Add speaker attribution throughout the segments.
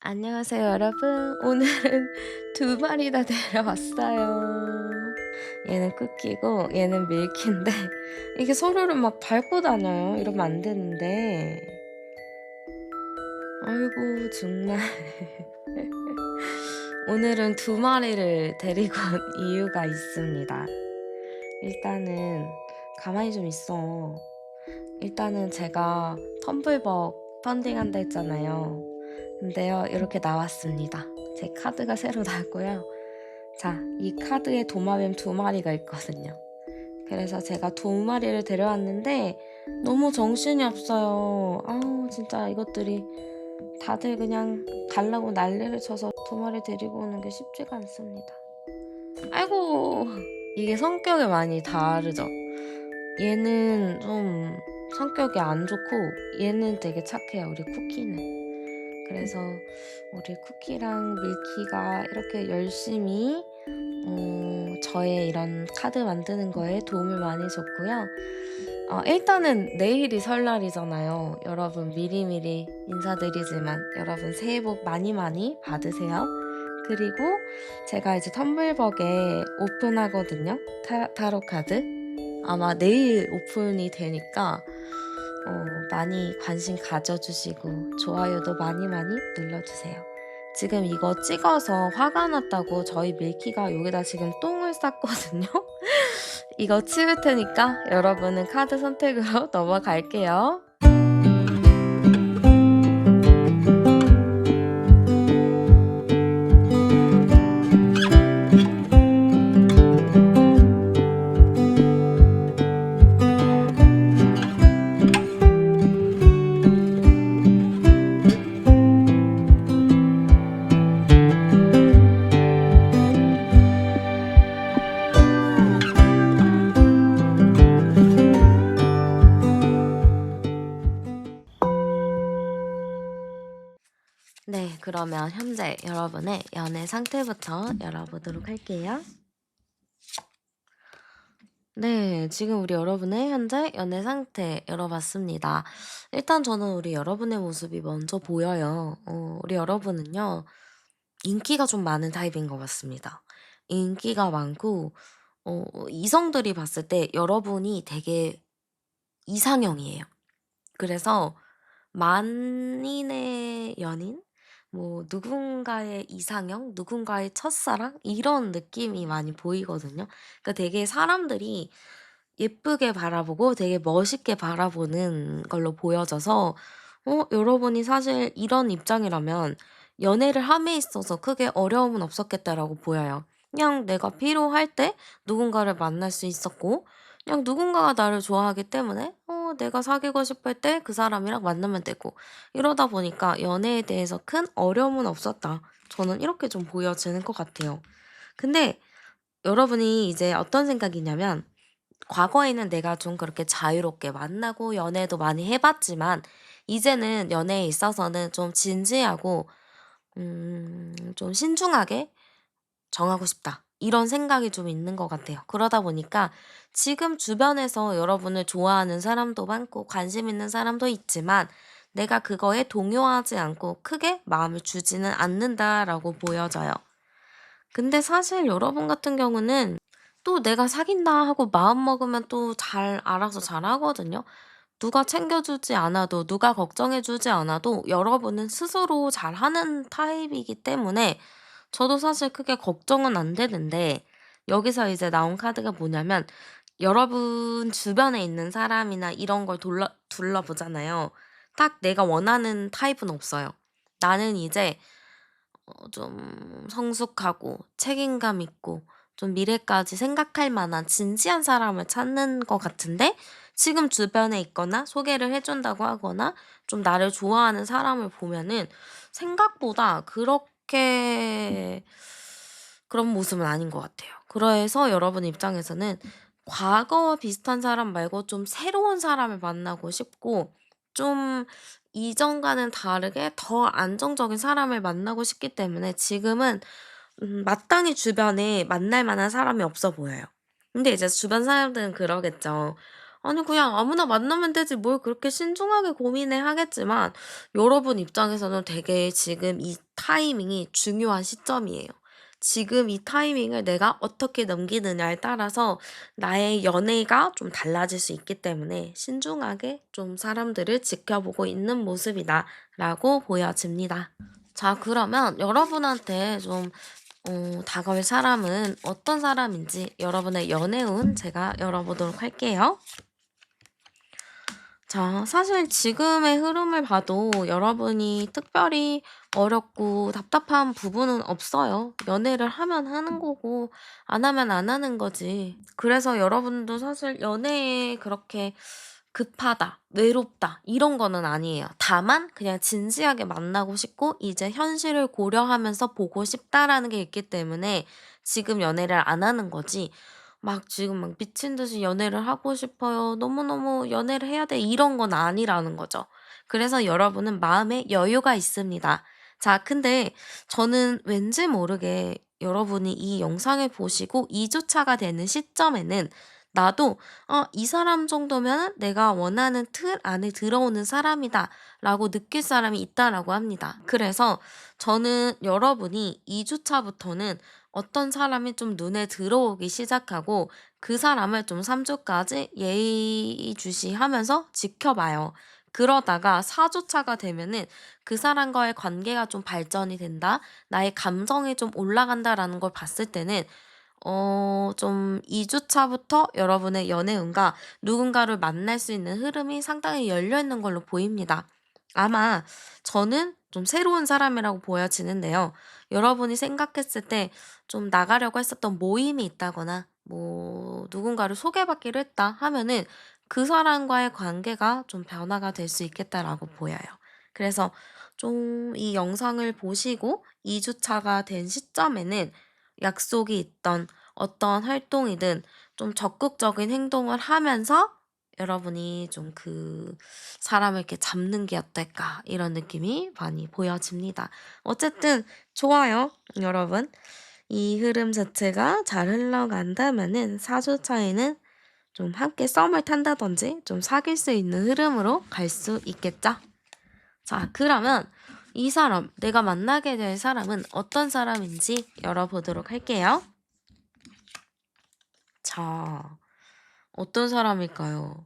Speaker 1: 안녕하세요, 여러분. 오늘은 두 마리나 데려왔어요. 얘는 쿠키고 얘는 밀키인데 이게 서로를 막 밟고 다녀요. 이러면 안 되는데. 아이고, 정말. 오늘은 두 마리를 데리고 온 이유가 있습니다. 일단은 가만히 좀 있어. 일단은 제가 텀블벅 펀딩한다 했잖아요. 근데요, 이렇게 나왔습니다. 제 카드가 새로 나왔고요. 자, 이 카드에 도마뱀 두 마리가 있거든요. 그래서 제가 두 마리를 데려왔는데 너무 정신이 없어요. 아우, 진짜 이것들이 다들 그냥 달라고 난리를 쳐서 두 마리 데리고 오는 게 쉽지가 않습니다. 아이고, 이게 성격이 많이 다르죠. 얘는 좀 성격이 안 좋고 얘는 되게 착해요, 우리 쿠키는. 그래서 우리 쿠키랑 밀키가 이렇게 열심히 저의 이런 카드 만드는 거에 도움을 많이 줬고요. 일단은 내일이 설날이잖아요. 여러분, 미리미리 인사드리지만 여러분 새해 복 많이 많이 받으세요. 그리고 제가 이제 텀블벅에 오픈하거든요. 타로 카드. 아마 내일 오픈이 되니까 많이 관심 가져주시고 좋아요도 많이 많이 눌러주세요. 지금 이거 찍어서 화가 났다고 저희 밀키가 여기다 지금 똥을 쌌거든요. 이거 치울 테니까 여러분은 카드 선택으로 넘어갈게요. 네, 그러면 현재 여러분의 연애 상태부터 열어보도록 할게요. 네, 지금 우리 여러분의 현재 연애 상태 열어봤습니다. 일단 저는 우리 여러분의 모습이 먼저 보여요. 우리 여러분은요, 인기가 좀 많은 타입인 것 같습니다. 인기가 많고, 이성들이 봤을 때 여러분이 되게 이상형이에요. 그래서 만인의 연인? 뭐 누군가의 이상형? 누군가의 첫사랑? 이런 느낌이 많이 보이거든요. 그러니까 되게 사람들이 예쁘게 바라보고 되게 멋있게 바라보는 걸로 보여져서 여러분이 사실 이런 입장이라면 연애를 함에 있어서 크게 어려움은 없었겠다라고 보여요. 그냥 내가 필요할 때 누군가를 만날 수 있었고 그냥 누군가가 나를 좋아하기 때문에 내가 사귀고 싶을 때 그 사람이랑 만나면 되고 이러다 보니까 연애에 대해서 큰 어려움은 없었다. 저는 이렇게 좀 보여지는 것 같아요. 근데 여러분이 이제 어떤 생각이냐면 과거에는 내가 좀 그렇게 자유롭게 만나고 연애도 많이 해 봤지만 이제는 연애에 있어서는 좀 진지하고 좀 신중하게 정하고 싶다. 이런 생각이 좀 있는 것 같아요. 그러다 보니까 지금 주변에서 여러분을 좋아하는 사람도 많고 관심 있는 사람도 있지만 내가 그거에 동요하지 않고 크게 마음을 주지는 않는다라고 보여져요. 근데 사실 여러분 같은 경우는 또 내가 사귄다 하고 마음먹으면 또 잘 알아서 잘하거든요. 누가 챙겨주지 않아도 누가 걱정해주지 않아도 여러분은 스스로 잘하는 타입이기 때문에 저도 사실 크게 걱정은 안 되는데 여기서 이제 나온 카드가 뭐냐면 여러분 주변에 있는 사람이나 이런 걸 둘러보잖아요. 딱 내가 원하는 타입은 없어요. 나는 이제 좀 성숙하고 책임감 있고 좀 미래까지 생각할 만한 진지한 사람을 찾는 것 같은데 지금 주변에 있거나 소개를 해 준다고 하거나 좀 나를 좋아하는 사람을 보면은 생각보다 그렇게 그런 모습은 아닌 것 같아요. 그래서 여러분 입장에서는 과거와 비슷한 사람 말고 좀 새로운 사람을 만나고 싶고 좀 이전과는 다르게 더 안정적인 사람을 만나고 싶기 때문에 지금은 마땅히 주변에 만날 만한 사람이 없어 보여요. 근데 이제 주변 사람들은 그러겠죠. 아니 그냥 아무나 만나면 되지 뭘 그렇게 신중하게 고민해 하겠지만 여러분 입장에서는 되게 지금 이 타이밍이 중요한 시점이에요. 지금 이 타이밍을 내가 어떻게 넘기느냐에 따라서 나의 연애가 좀 달라질 수 있기 때문에 신중하게 좀 사람들을 지켜보고 있는 모습이다라고 보여집니다. 자, 그러면 여러분한테 좀 다가올 사람은 어떤 사람인지 여러분의 연애운 제가 열어보도록 할게요. 자, 사실 지금의 흐름을 봐도 여러분이 특별히 어렵고 답답한 부분은 없어요. 연애를 하면 하는 거고, 안 하면 안 하는 거지. 그래서 여러분도 사실 연애에 그렇게 급하다, 외롭다, 이런 거는 아니에요. 다만, 그냥 진지하게 만나고 싶고, 이제 현실을 고려하면서 보고 싶다라는 게 있기 때문에 지금 연애를 안 하는 거지. 막 지금 막 미친 듯이 연애를 하고 싶어요. 너무너무 연애를 해야 돼. 이런 건 아니라는 거죠. 그래서 여러분은 마음에 여유가 있습니다. 자, 근데 저는 왠지 모르게 여러분이 이 영상을 보시고 2주 차가 되는 시점에는 나도 이 사람 정도면 내가 원하는 틀 안에 들어오는 사람이다 라고 느낄 사람이 있다라고 합니다. 그래서 저는 여러분이 2주 차부터는 어떤 사람이 좀 눈에 들어오기 시작하고 그 사람을 좀 3주까지 예의주시하면서 지켜봐요. 그러다가 4주 차가 되면은 그 사람과의 관계가 좀 발전이 된다, 나의 감정이 좀 올라간다라는 걸 봤을 때는 좀 2주 차부터 여러분의 연애운과 누군가를 만날 수 있는 흐름이 상당히 열려 있는 걸로 보입니다. 아마 저는 좀 새로운 사람이라고 보여지는데요. 여러분이 생각했을 때 좀 나가려고 했었던 모임이 있다거나 뭐 누군가를 소개받기로 했다 하면은 그 사람과의 관계가 좀 변화가 될 수 있겠다라고 보여요. 그래서 좀 이 영상을 보시고 2주 차가 된 시점에는 약속이 있던 어떤 활동이든 좀 적극적인 행동을 하면서 여러분이 좀 그 사람을 이렇게 잡는 게 어떨까 이런 느낌이 많이 보여집니다. 어쨌든 좋아요, 여러분. 이 흐름 자체가 잘 흘러간다면은 4주 차에는 좀 함께 썸을 탄다든지 좀 사귈 수 있는 흐름으로 갈 수 있겠죠? 자, 그러면 이 사람, 내가 만나게 될 사람은 어떤 사람인지 열어보도록 할게요. 자, 어떤 사람일까요?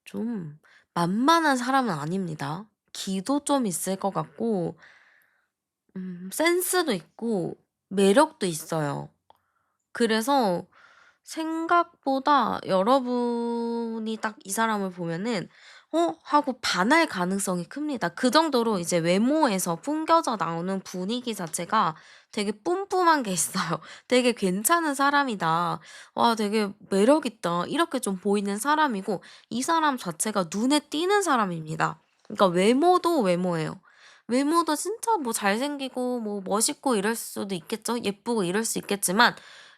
Speaker 1: 좀 만만한 사람은 아닙니다. 기도 좀 있을 것 같고, 센스도 있고, 매력도 있어요. 그래서 생각보다 여러분이 딱 이 사람을 보면은 '어?' 하고 반할 가능성이 큽니다. 그 정도로 이제 외모에서 풍겨져 나오는 분위기 자체가 되게 뿜뿜한 게 있어요. '되게 괜찮은 사람이다. 와 되게 매력 있다.' 이렇게 좀 보이는 사람이고 이 사람 자체가 눈에 띄는 사람입니다. 그러니까 외모도 외모예요. 외모도 진짜 뭐 잘생기고 뭐 멋있고 이럴 수도 있겠죠. 예쁘고 이럴 수 있겠지만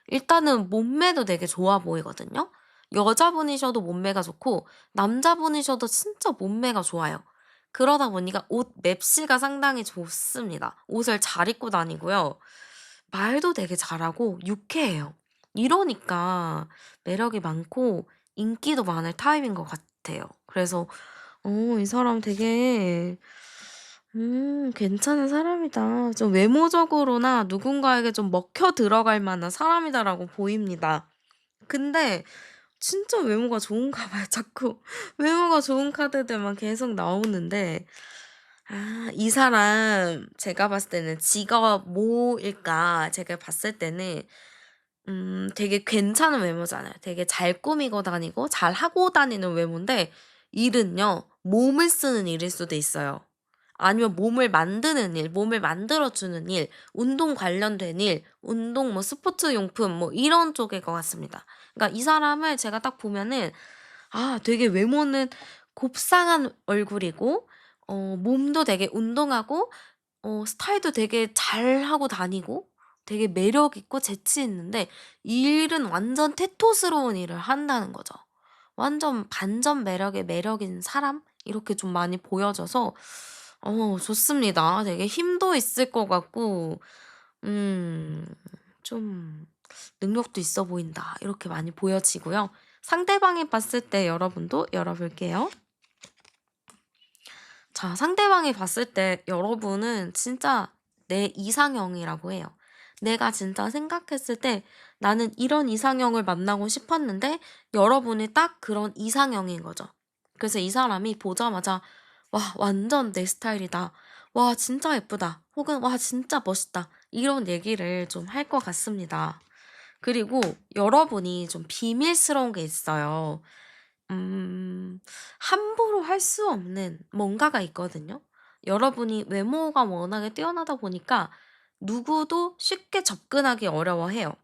Speaker 1: 일단은 몸매도 되게 좋아 보이거든요. 여자분이셔도 몸매가 좋고 남자분이셔도 진짜 몸매가 좋아요. 그러다 보니까 옷 맵시가 상당히 좋습니다. 옷을 잘 입고 다니고요. 말도 되게 잘하고 유쾌해요. 이러니까 매력이 많고 인기도 많을 타입인 것 같아요. 그래서 이 사람 되게 괜찮은 사람이다. 좀 외모적으로나 누군가에게 좀 먹혀 들어갈 만한 사람이다라고 보입니다. 근데 진짜 외모가 좋은가 봐요. 자꾸 외모가 좋은 카드들만 계속 나오는데 이 사람 제가 봤을 때는 직업 뭐일까 제가 봤을 때는 되게 괜찮은 외모잖아요. 되게 잘 꾸미고 다니고 잘하고 다니는 외모인데 일은요. 몸을 쓰는 일일 수도 있어요. 아니면 몸을 만드는 일, 몸을 만들어 주는 일, 운동 관련된 일, 운동 뭐 스포츠 용품 뭐 이런 쪽일 것 같습니다. 그러니까 이 사람을 제가 딱 보면은 되게 외모는 곱상한 얼굴이고 몸도 되게 운동하고 스타일도 되게 잘하고 다니고 되게 매력 있고 재치 있는데 일은 완전 테토스러운 일을 한다는 거죠. 완전 반전 매력의 매력인 사람? 이렇게 좀 많이 보여져서 좋습니다. 되게 힘도 있을 것 같고 음 좀 '능력도 있어 보인다.' 이렇게 많이 보여지고요. 상대방이 봤을 때 여러분도 열어볼게요. 자, 상대방이 봤을 때 여러분은 진짜 내 이상형이라고 해요. 내가 진짜 생각했을 때 나는 이런 이상형을 만나고 싶었는데 여러분이 딱 그런 이상형인 거죠. 그래서 이 사람이 보자마자 와, 완전 내 스타일이다. 와, 진짜 예쁘다. 혹은 와, 진짜 멋있다. 이런 얘기를 좀 할 것 같습니다. 그리고 여러분이 좀 비밀스러운 게 있어요. 함부로 할 수 없는 뭔가가 있거든요. 여러분이 외모가 워낙에 뛰어나다 보니까 누구도 쉽게 접근하기 어려워해요.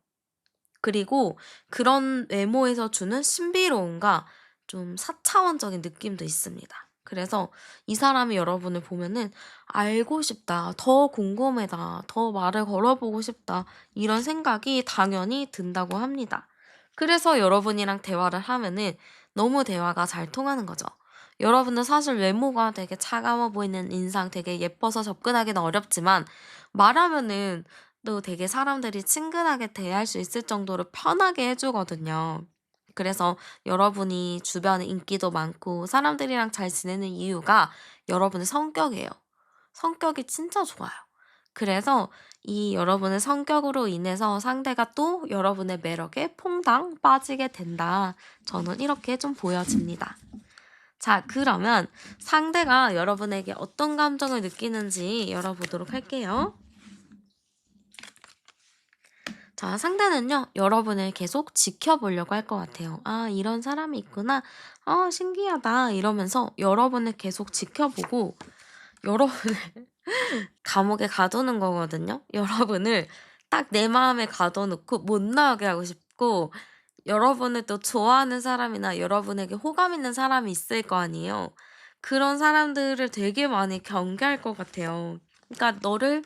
Speaker 1: 그리고 그런 외모에서 주는 신비로움과 좀 사차원적인 느낌도 있습니다. 그래서 이 사람이 여러분을 보면은 '알고 싶다. 더 궁금하다. 더 말을 걸어보고 싶다.' 이런 생각이 당연히 든다고 합니다. 그래서 여러분이랑 대화를 하면은 너무 대화가 잘 통하는 거죠. 여러분은 사실 외모가 되게 차가워 보이는 인상, 되게 예뻐서 접근하기는 어렵지만 말하면은 또 되게 사람들이 친근하게 대할 수 있을 정도로 편하게 해 주거든요. 그래서 여러분이 주변에 인기도 많고 사람들이랑 잘 지내는 이유가 여러분의 성격이에요. 성격이 진짜 좋아요. 그래서 이 여러분의 성격으로 인해서 상대가 또 여러분의 매력에 퐁당 빠지게 된다. 저는 이렇게 좀 보여집니다. 자, 그러면 상대가 여러분에게 어떤 감정을 느끼는지 열어보도록 할게요. 자, 상대는요, 여러분을 계속 지켜보려고 할 것 같아요. 아, 이런 사람이 있구나. 신기하다. 이러면서 여러분을 계속 지켜보고, 여러분을 감옥에 가두는 거거든요. 여러분을 딱 내 마음에 가둬놓고 못 나오게 하고 싶고, 여러분을 또 좋아하는 사람이나 여러분에게 호감 있는 사람이 있을 거 아니에요. 그런 사람들을 되게 많이 경계할 것 같아요. 그러니까 너를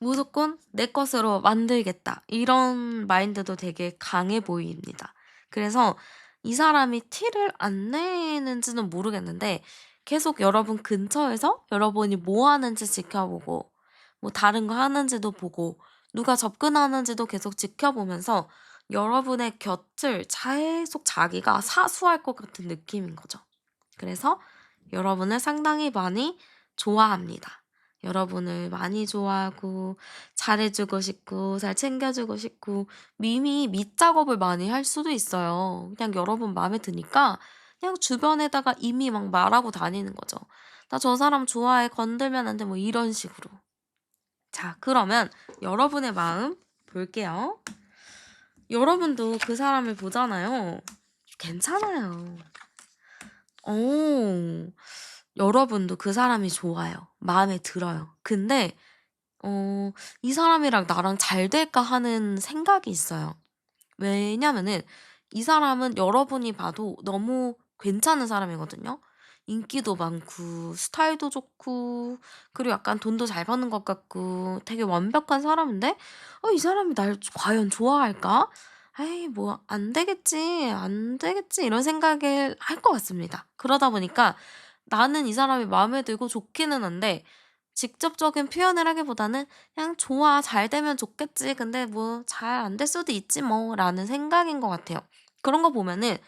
Speaker 1: 무조건 내 것으로 만들겠다. 이런 마인드도 되게 강해 보입니다. 그래서 이 사람이 티를 안 내는지는 모르겠는데 계속 여러분 근처에서 여러분이 뭐 하는지 지켜보고 뭐 다른 거 하는지도 보고 누가 접근하는지도 계속 지켜보면서 여러분의 곁을 계속 자기가 사수할 것 같은 느낌인 거죠. 그래서 여러분을 상당히 많이 좋아합니다. 여러분을 많이 좋아하고 잘해주고 싶고 잘 챙겨주고 싶고 미미 밑작업을 많이 할 수도 있어요. 그냥 여러분 마음에 드니까 그냥 주변에다가 이미 막 말하고 다니는 거죠. 나 저 사람 좋아해 건들면 안 돼 뭐 이런 식으로. 자, 그러면 여러분의 마음 볼게요. 여러분도 그 사람을 보잖아요. 괜찮아요. 어. 여러분도 그 사람이 좋아요. 마음에 들어요. 근데 어 이 사람이랑 나랑 잘 될까 하는 생각이 있어요. 왜냐면은 이 사람은 여러분이 봐도 너무 괜찮은 사람이거든요. 인기도 많고 스타일도 좋고 그리고 약간 돈도 잘 버는 것 같고 되게 완벽한 사람인데 이 사람이 날 과연 좋아할까? '에이 뭐 안 되겠지, 안 되겠지.' 이런 생각을 할 것 같습니다. 그러다 보니까 나는 이 사람이 마음에 들고 좋기는 한데 직접적인 표현을 하기보다는 '그냥 좋아. 잘 되면 좋겠지. 근데 뭐 잘 안 될 수도 있지 뭐.'라는 생각인 것 같아요. 그런 거 보면은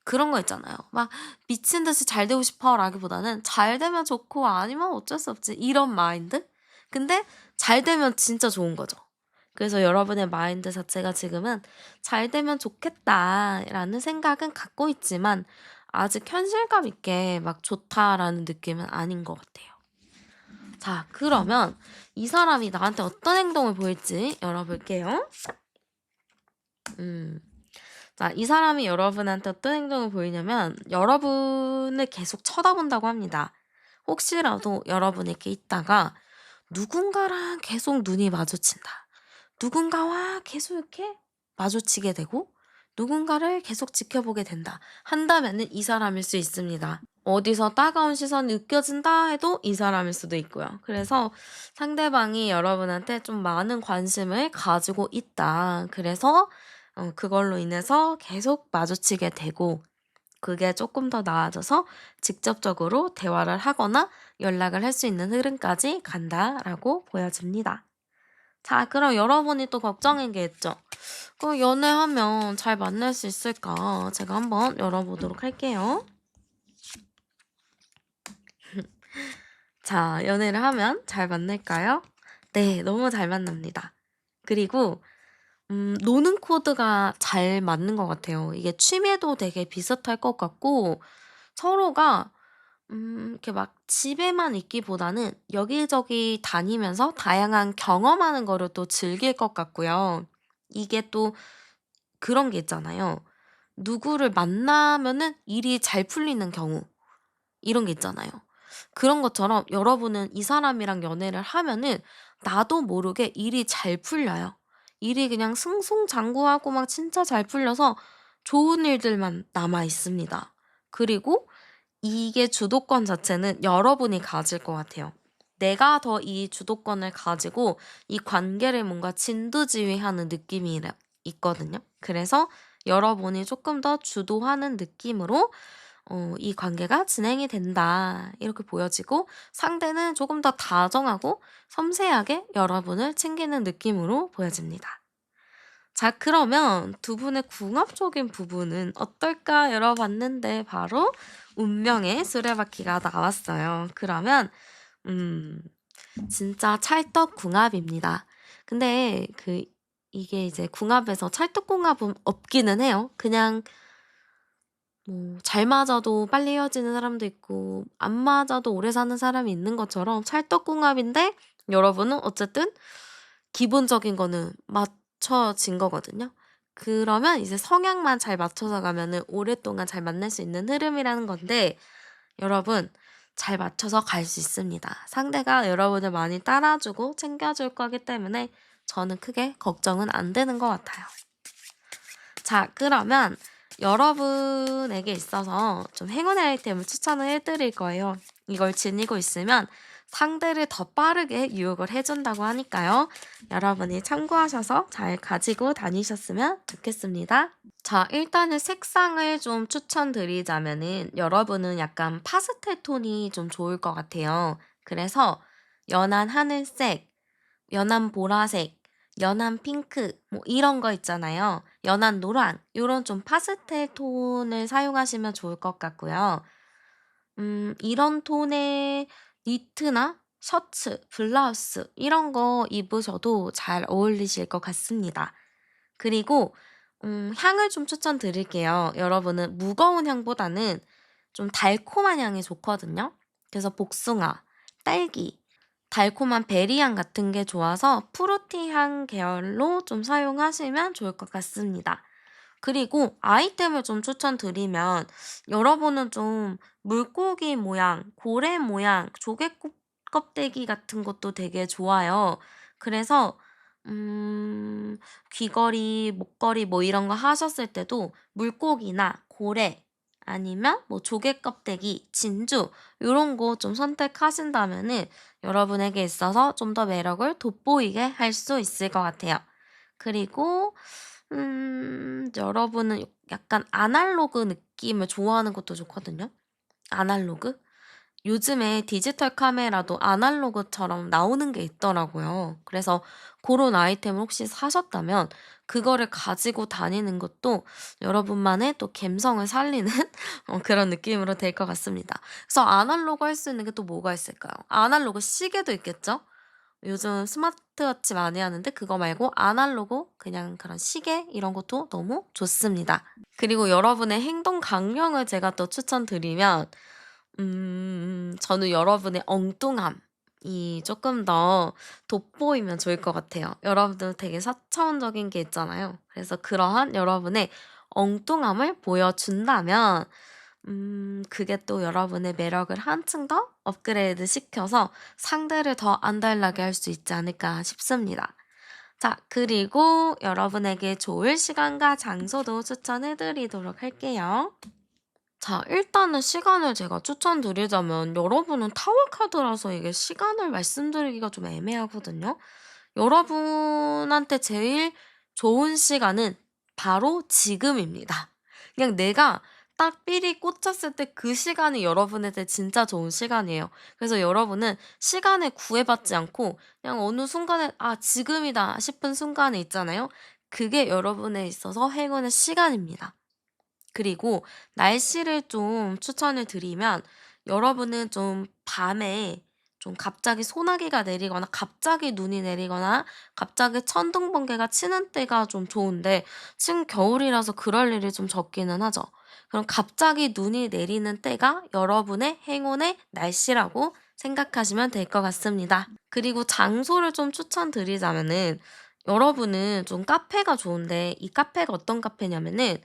Speaker 1: 그런 거 있잖아요. 막 '미친 듯이 잘 되고 싶어.'라기보다는 '잘 되면 좋고 아니면 어쩔 수 없지.' 이런 마인드? 근데 잘 되면 진짜 좋은 거죠. 그래서 여러분의 마인드 자체가 지금은 '잘 되면 좋겠다.'라는 생각은 갖고 있지만 아직 현실감 있게 막 '좋다.'라는 느낌은 아닌 것 같아요. 자, 그러면 이 사람이 나한테 어떤 행동을 보일지 열어볼게요. 음. 자, 이 사람이 여러분한테 어떤 행동을 보이냐면 여러분을 계속 쳐다본다고 합니다. 혹시라도 여러분 이렇게 있다가 누군가랑 계속 눈이 마주친다. 누군가와 계속 이렇게 마주치게 되고 누군가를 계속 지켜보게 된다. 한다면은 이 사람일 수 있습니다. 어디서 따가운 시선이 느껴진다 해도 이 사람일 수도 있고요. 그래서 상대방이 여러분한테 좀 많은 관심을 가지고 있다. 그래서 그걸로 인해서 계속 마주치게 되고 그게 조금 더 나아져서 직접적으로 대화를 하거나 연락을 할 수 있는 흐름까지 간다라고 보여집니다. 자, 그럼 여러분이 또 걱정인 게 있죠. 연애하면 잘 만날 수 있을까? 제가 한번 열어보도록 할게요. 자, 연애를 하면 잘 만날까요? 네, 너무 잘 만납니다. 그리고 노는 코드가 잘 맞는 것 같아요. 이게 취미도 되게 비슷할 것 같고 서로가 이렇게 막 집에만 있기보다는 여기저기 다니면서 다양한 경험하는 거를 또 즐길 것 같고요. 이게 또 그런 게 있잖아요. 누구를 만나면은 일이 잘 풀리는 경우 이런 게 있잖아요. 그런 것처럼 여러분은 이 사람이랑 연애를 하면은 나도 모르게 일이 잘 풀려요. 일이 그냥 승승장구하고 막 진짜 잘 풀려서 좋은 일들만 남아 있습니다. 그리고 이게 주도권 자체는 여러분이 가질 것 같아요. 내가 더 이 주도권을 가지고 이 관계를 뭔가 진두지휘하는 느낌이 있거든요. 그래서 여러분이 조금 더 주도하는 느낌으로 이 관계가 진행이 된다. 이렇게 보여지고 상대는 조금 더 다정하고 섬세하게 여러분을 챙기는 느낌으로 보여집니다. 자, 그러면 두 분의 궁합적인 부분은 어떨까 열어봤는데 바로 운명의 수레바퀴가 나왔어요. 그러면 음 진짜 찰떡궁합입니다. 근데 이게 이제 궁합에서 찰떡궁합은 없기는 해요. 그냥 뭐 잘 맞아도 빨리 헤어지는 사람도 있고 안 맞아도 오래 사는 사람이 있는 것처럼 찰떡궁합인데 여러분은 어쨌든 기본적인 거는 맞춰진 거거든요. 그러면 이제 성향만 잘 맞춰서 가면은 오랫동안 잘 만날 수 있는 흐름이라는 건데 여러분 잘 맞춰서 갈 수 있습니다. 상대가 여러분을 많이 따라주고 챙겨줄 거기 때문에 저는 크게 걱정은 안 되는 것 같아요. 자, 그러면 여러분에게 있어서 좀 행운의 아이템을 추천을 해드릴 거예요. 이걸 지니고 있으면 상대를 더 빠르게 유혹을 해준다고 하니까요. 여러분이 참고하셔서 잘 가지고 다니셨으면 좋겠습니다. 자, 일단은 색상을 좀 추천드리자면은 여러분은 약간 파스텔 톤이 좀 좋을 것 같아요. 그래서 연한 하늘색, 연한 보라색, 연한 핑크 뭐 이런 거 있잖아요. 연한 노랑 요런 좀 파스텔 톤을 사용하시면 좋을 것 같고요. 이런 톤의 니트나 셔츠, 블라우스 이런 거 입으셔도 잘 어울리실 것 같습니다. 그리고 향을 좀 추천드릴게요. 여러분은 무거운 향보다는 좀 달콤한 향이 좋거든요. 그래서 복숭아, 딸기, 달콤한 베리향 같은 게 좋아서 프루티향 계열로 좀 사용하시면 좋을 것 같습니다. 그리고 아이템을 좀 추천드리면 여러분은 좀 물고기 모양, 고래 모양, 조개 껍데기 같은 것도 되게 좋아요. 그래서 귀걸이, 목걸이 뭐 이런 거 하셨을 때도 물고기나 고래 아니면 뭐 조개 껍데기, 진주 요런 거 좀 선택하신다면은 여러분에게 있어서 좀 더 매력을 돋보이게 할 수 있을 것 같아요. 그리고 여러분은 약간 아날로그 느낌을 좋아하는 것도 좋거든요. 아날로그? 요즘에 디지털 카메라도 아날로그처럼 나오는 게 있더라고요. 그래서 고런 아이템을 혹시 사셨다면 그거를 가지고 다니는 것도 여러분만의 또 감성을 살리는 그런 느낌으로 될 것 같습니다. 그래서 아날로그 할 수 있는 게 또 뭐가 있을까요? 아날로그 시계도 있겠죠? 요즘 스마트워치 많이 하는데 그거 말고 아날로그 그냥 그런 시계 이런 것도 너무 좋습니다. 그리고 여러분의 행동 강령을 제가 또 추천드리면 저는 여러분의 엉뚱함이 조금 더 돋보이면 좋을 것 같아요. 여러분들 되게 사차원적인 게 있잖아요. 그래서 그러한 여러분의 엉뚱함을 보여준다면 그게 또 여러분의 매력을 한층 더 업그레이드 시켜서 상대를 더 안달나게 할 수 있지 않을까 싶습니다. 자, 그리고 여러분에게 좋을 시간과 장소도 추천해 드리도록 할게요. 자, 일단은 시간을 제가 추천드리자면 여러분은 타워 카드라서 이게 시간을 말씀드리기가 좀 애매하거든요. 여러분한테 제일 좋은 시간은 바로 지금입니다. 그냥 내가 딱 삘이 꽂혔을 때 그 시간이 여러분한테 진짜 좋은 시간이에요. 그래서 여러분은 시간에 구애받지 않고 그냥 어느 순간에 '아 지금이다.' 싶은 순간이 있잖아요. 그게 여러분에 있어서 행운의 시간입니다. 그리고 날씨를 좀 추천을 드리면 여러분은 좀 밤에 좀 갑자기 소나기가 내리거나 갑자기 눈이 내리거나 갑자기 천둥 번개가 치는 때가 좀 좋은데 지금 겨울이라서 그럴 일이 좀 적기는 하죠. 그럼 갑자기 눈이 내리는 때가 여러분의 행운의 날씨라고 생각하시면 될 것 같습니다. 그리고 장소를 좀 추천드리자면은 여러분은 좀 카페가 좋은데 이 카페가 어떤 카페냐면은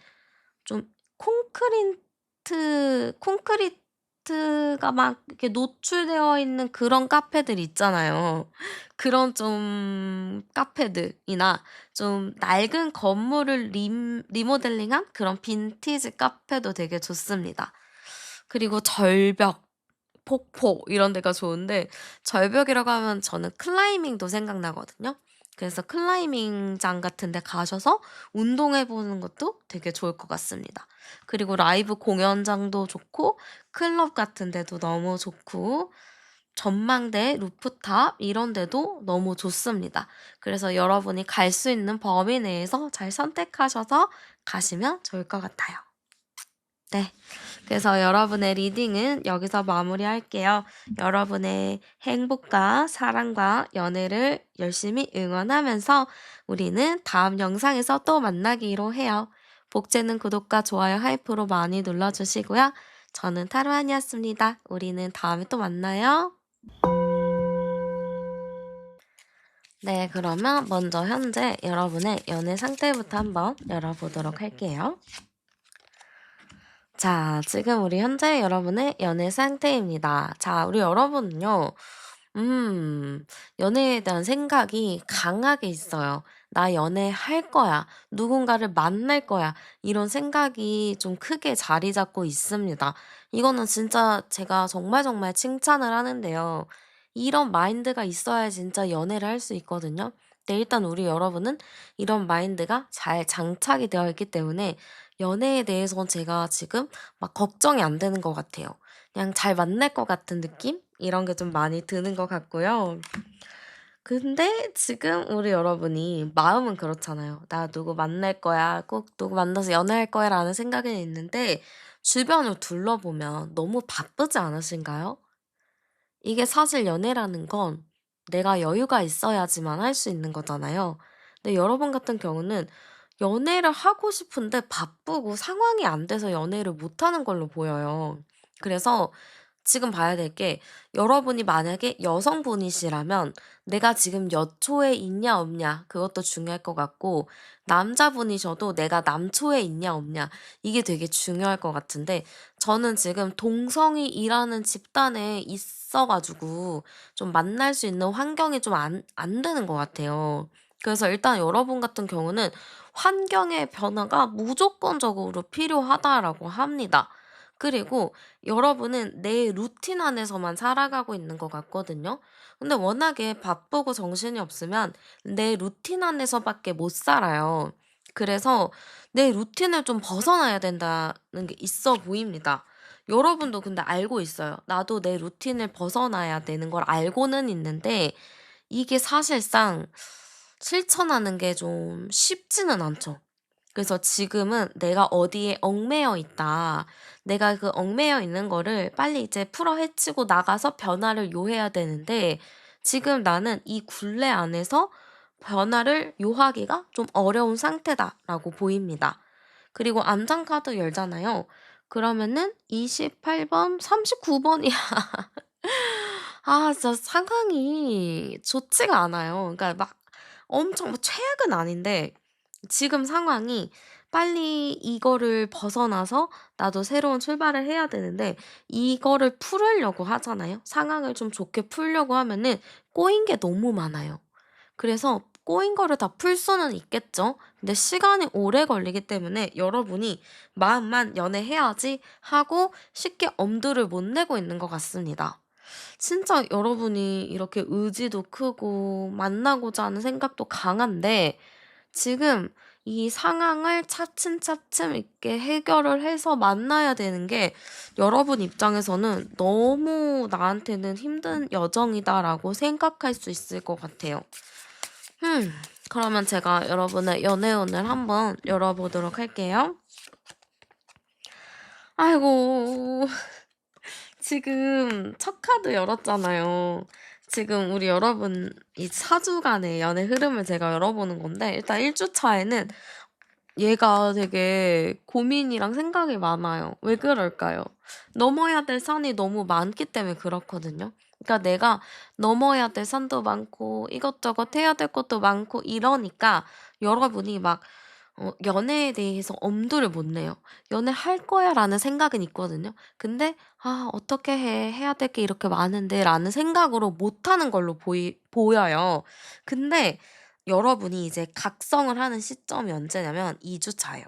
Speaker 1: 좀 콘크리트가 막 이렇게 노출되어 있는 그런 카페들 있잖아요. 그런 좀 카페들이나 좀 낡은 건물을 리모델링한 그런 빈티지 카페도 되게 좋습니다. 그리고 절벽, 폭포 이런 데가 좋은데 절벽이라고 하면 저는 클라이밍도 생각나거든요. 그래서 클라이밍장 같은 데 가셔서 운동해 보는 것도 되게 좋을 것 같습니다. 그리고 라이브 공연장도 좋고 클럽 같은 데도 너무 좋고 전망대, 루프탑 이런 데도 너무 좋습니다. 그래서 여러분이 갈 수 있는 범위 내에서 잘 선택하셔서 가시면 좋을 것 같아요. 네. 그래서 여러분의 리딩은 여기서 마무리할게요. 여러분의 행복과 사랑과 연애를 열심히 응원하면서 우리는 다음 영상에서 또 만나기로 해요. 복제는 구독과 좋아요, 하이프로 많이 눌러주시고요. 저는 타로안이었습니다. 우리는 다음에 또 만나요. 네, 그러면 먼저 현재 여러분의 연애 상태부터 한번 열어보도록 할게요. 자, 지금 우리 현재 여러분의 연애 상태입니다. 자, 우리 여러분은요, 음, 연애에 대한 생각이 강하게 있어요. 나 연애할 거야. 누군가를 만날 거야. 이런 생각이 좀 크게 자리 잡고 있습니다. 이거는 진짜 제가 정말 정말 칭찬을 하는데요. 이런 마인드가 있어야 진짜 연애를 할 수 있거든요. 근데 일단 우리 여러분은 이런 마인드가 잘 장착이 되어 있기 때문에 연애에 대해서 제가 지금 막 걱정이 안 되는 것 같아요. 그냥 잘 만날 것 같은 느낌? 이런 게 좀 많이 드는 것 같고요. 근데 지금 우리 여러분이 마음은 그렇잖아요. '나 누구 만날 거야. 꼭 누구 만나서 연애할 거야.'라는 생각은 있는데 주변을 둘러보면 너무 바쁘지 않으신가요? 이게 사실 연애라는 건 내가 여유가 있어야지만 할 수 있는 거잖아요. 근데 여러분 같은 경우는 연애를 하고 싶은데 바쁘고 상황이 안 돼서 연애를 못 하는 걸로 보여요. 그래서 지금 봐야 될 게 여러분이 만약에 여성분이시라면 내가 지금 여초에 있냐 없냐 그것도 중요할 것 같고 남자분이셔도 내가 남초에 있냐 없냐 이게 되게 중요할 것 같은데 저는 지금 동성이 일하는 집단에 있어 가지고 좀 만날 수 있는 환경이 좀 안 되는 것 같아요. 그래서 일단 여러분 같은 경우는 "환경의 변화가 무조건적으로 필요하다."라고 합니다. 그리고 여러분은 내 루틴 안에서만 살아가고 있는 것 같거든요. 근데 워낙에 바쁘고 정신이 없으면 내 루틴 안에서밖에 못 살아요. 그래서 내 루틴을 좀 벗어나야 된다는 게 있어 보입니다. 여러분도 근데 알고 있어요. 나도 내 루틴을 벗어나야 되는 걸 알고는 있는데 이게 사실상 실천하는 게 좀 쉽지는 않죠. 그래서 지금은 '내가 어디에 얽매여 있다. 내가 그 얽매여 있는 거를 빨리 이제 풀어 헤치고 나가서 변화를 요해야 되는데 지금 나는 이 굴레 안에서 변화를 요하기가 좀 어려운 상태다.'라고 보입니다. 그리고 안장 카드 열잖아요. 그러면은 28 번, 39 번이야. 아 진짜 상황이 좋지가 않아요. 그러니까 막 엄청 뭐 최악은 아닌데 지금 상황이 빨리 이거를 벗어나서 나도 새로운 출발을 해야 되는데 이거를 풀으려고 하잖아요. 상황을 좀 좋게 풀려고 하면은 꼬인 게 너무 많아요. 그래서 꼬인 거를 다 풀 수는 있겠죠. 근데 시간이 오래 걸리기 때문에 여러분이 '마음만 연애해야지.' 하고 쉽게 엄두를 못 내고 있는 것 같습니다. 진짜 여러분이 이렇게 의지도 크고 만나고자 하는 생각도 강한데 지금 이 상황을 차츰차츰 이렇게 해결을 해서 만나야 되는 게 여러분 입장에서는 '너무 나한테는 힘든 여정이다.'라고 생각할 수 있을 것 같아요. 음. 그러면 제가 여러분의 연애운을 한번 열어보도록 할게요. 아이고. 지금 첫 카드 열었잖아요. 지금 우리 여러분 이 4주간의 연애 흐름을 제가 열어보는 건데, 일단 1주 차에는 얘가 되게 고민이랑 생각이 많아요. 왜 그럴까요? 넘어야 될 산이 너무 많기 때문에 그렇거든요. 그러니까 내가 넘어야 될 산도 많고 이것저것 해야 될 것도 많고 이러니까 여러분이 막 연애에 대해서 엄두를 못 내요. '연애할 거야.'라는 생각은 있거든요. 근데 '아 어떻게 해. 해야 될 게 이렇게 많은데.'라는 생각으로 못하는 걸로 보여요. 근데 여러분이 이제 각성을 하는 시점이 언제냐면 2주 차예요.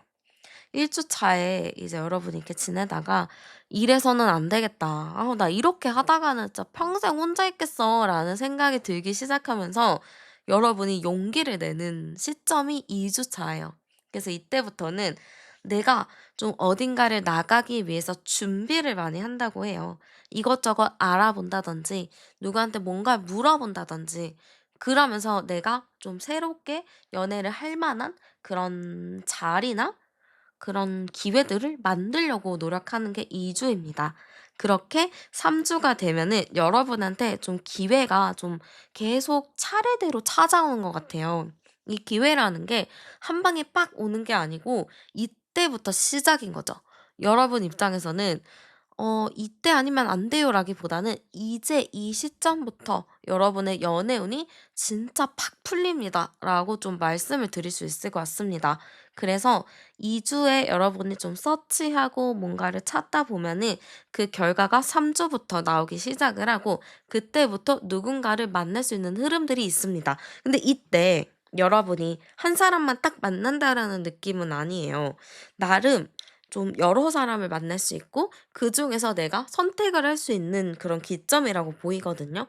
Speaker 1: 1주 차에 이제 여러분이 이렇게 지내다가 '이래서는 안 되겠다. 아 나 이렇게 하다가는 진짜 평생 혼자 있겠어.'라는 생각이 들기 시작하면서 여러분이 용기를 내는 시점이 2주 차예요. 그래서 이때부터는 내가 좀 어딘가를 나가기 위해서 준비를 많이 한다고 해요. 이것저것 알아본다든지 누구한테 뭔가를 물어본다든지, 그러면서 내가 좀 새롭게 연애를 할 만한 그런 자리나 그런 기회들을 만들려고 노력하는 게 2 주입니다. 그렇게 3 주가 되면은 여러분한테 좀 기회가 좀 계속 차례대로 찾아오는 것 같아요. 이 기회라는 게 한 방에 빡 오는 게 아니고 이때부터 시작인 거죠. 여러분 입장에서는 "이때 아니면 안 돼요."라기보다는 이제 이 시점부터 여러분의 연애운이 진짜 팍 풀립니다."라고 좀 말씀을 드릴 수 있을 것 같습니다. 그래서 2 주에 여러분이 좀 서치하고 뭔가를 찾다 보면은 그 결과가 3 주부터 나오기 시작을 하고 그때부터 누군가를 만날 수 있는 흐름들이 있습니다. 근데 이때 여러분이 한 사람만 딱 만난다라는 느낌은 아니에요. 나름 좀 여러 사람을 만날 수 있고 그중에서 내가 선택을 할 수 있는 그런 기점이라고 보이거든요.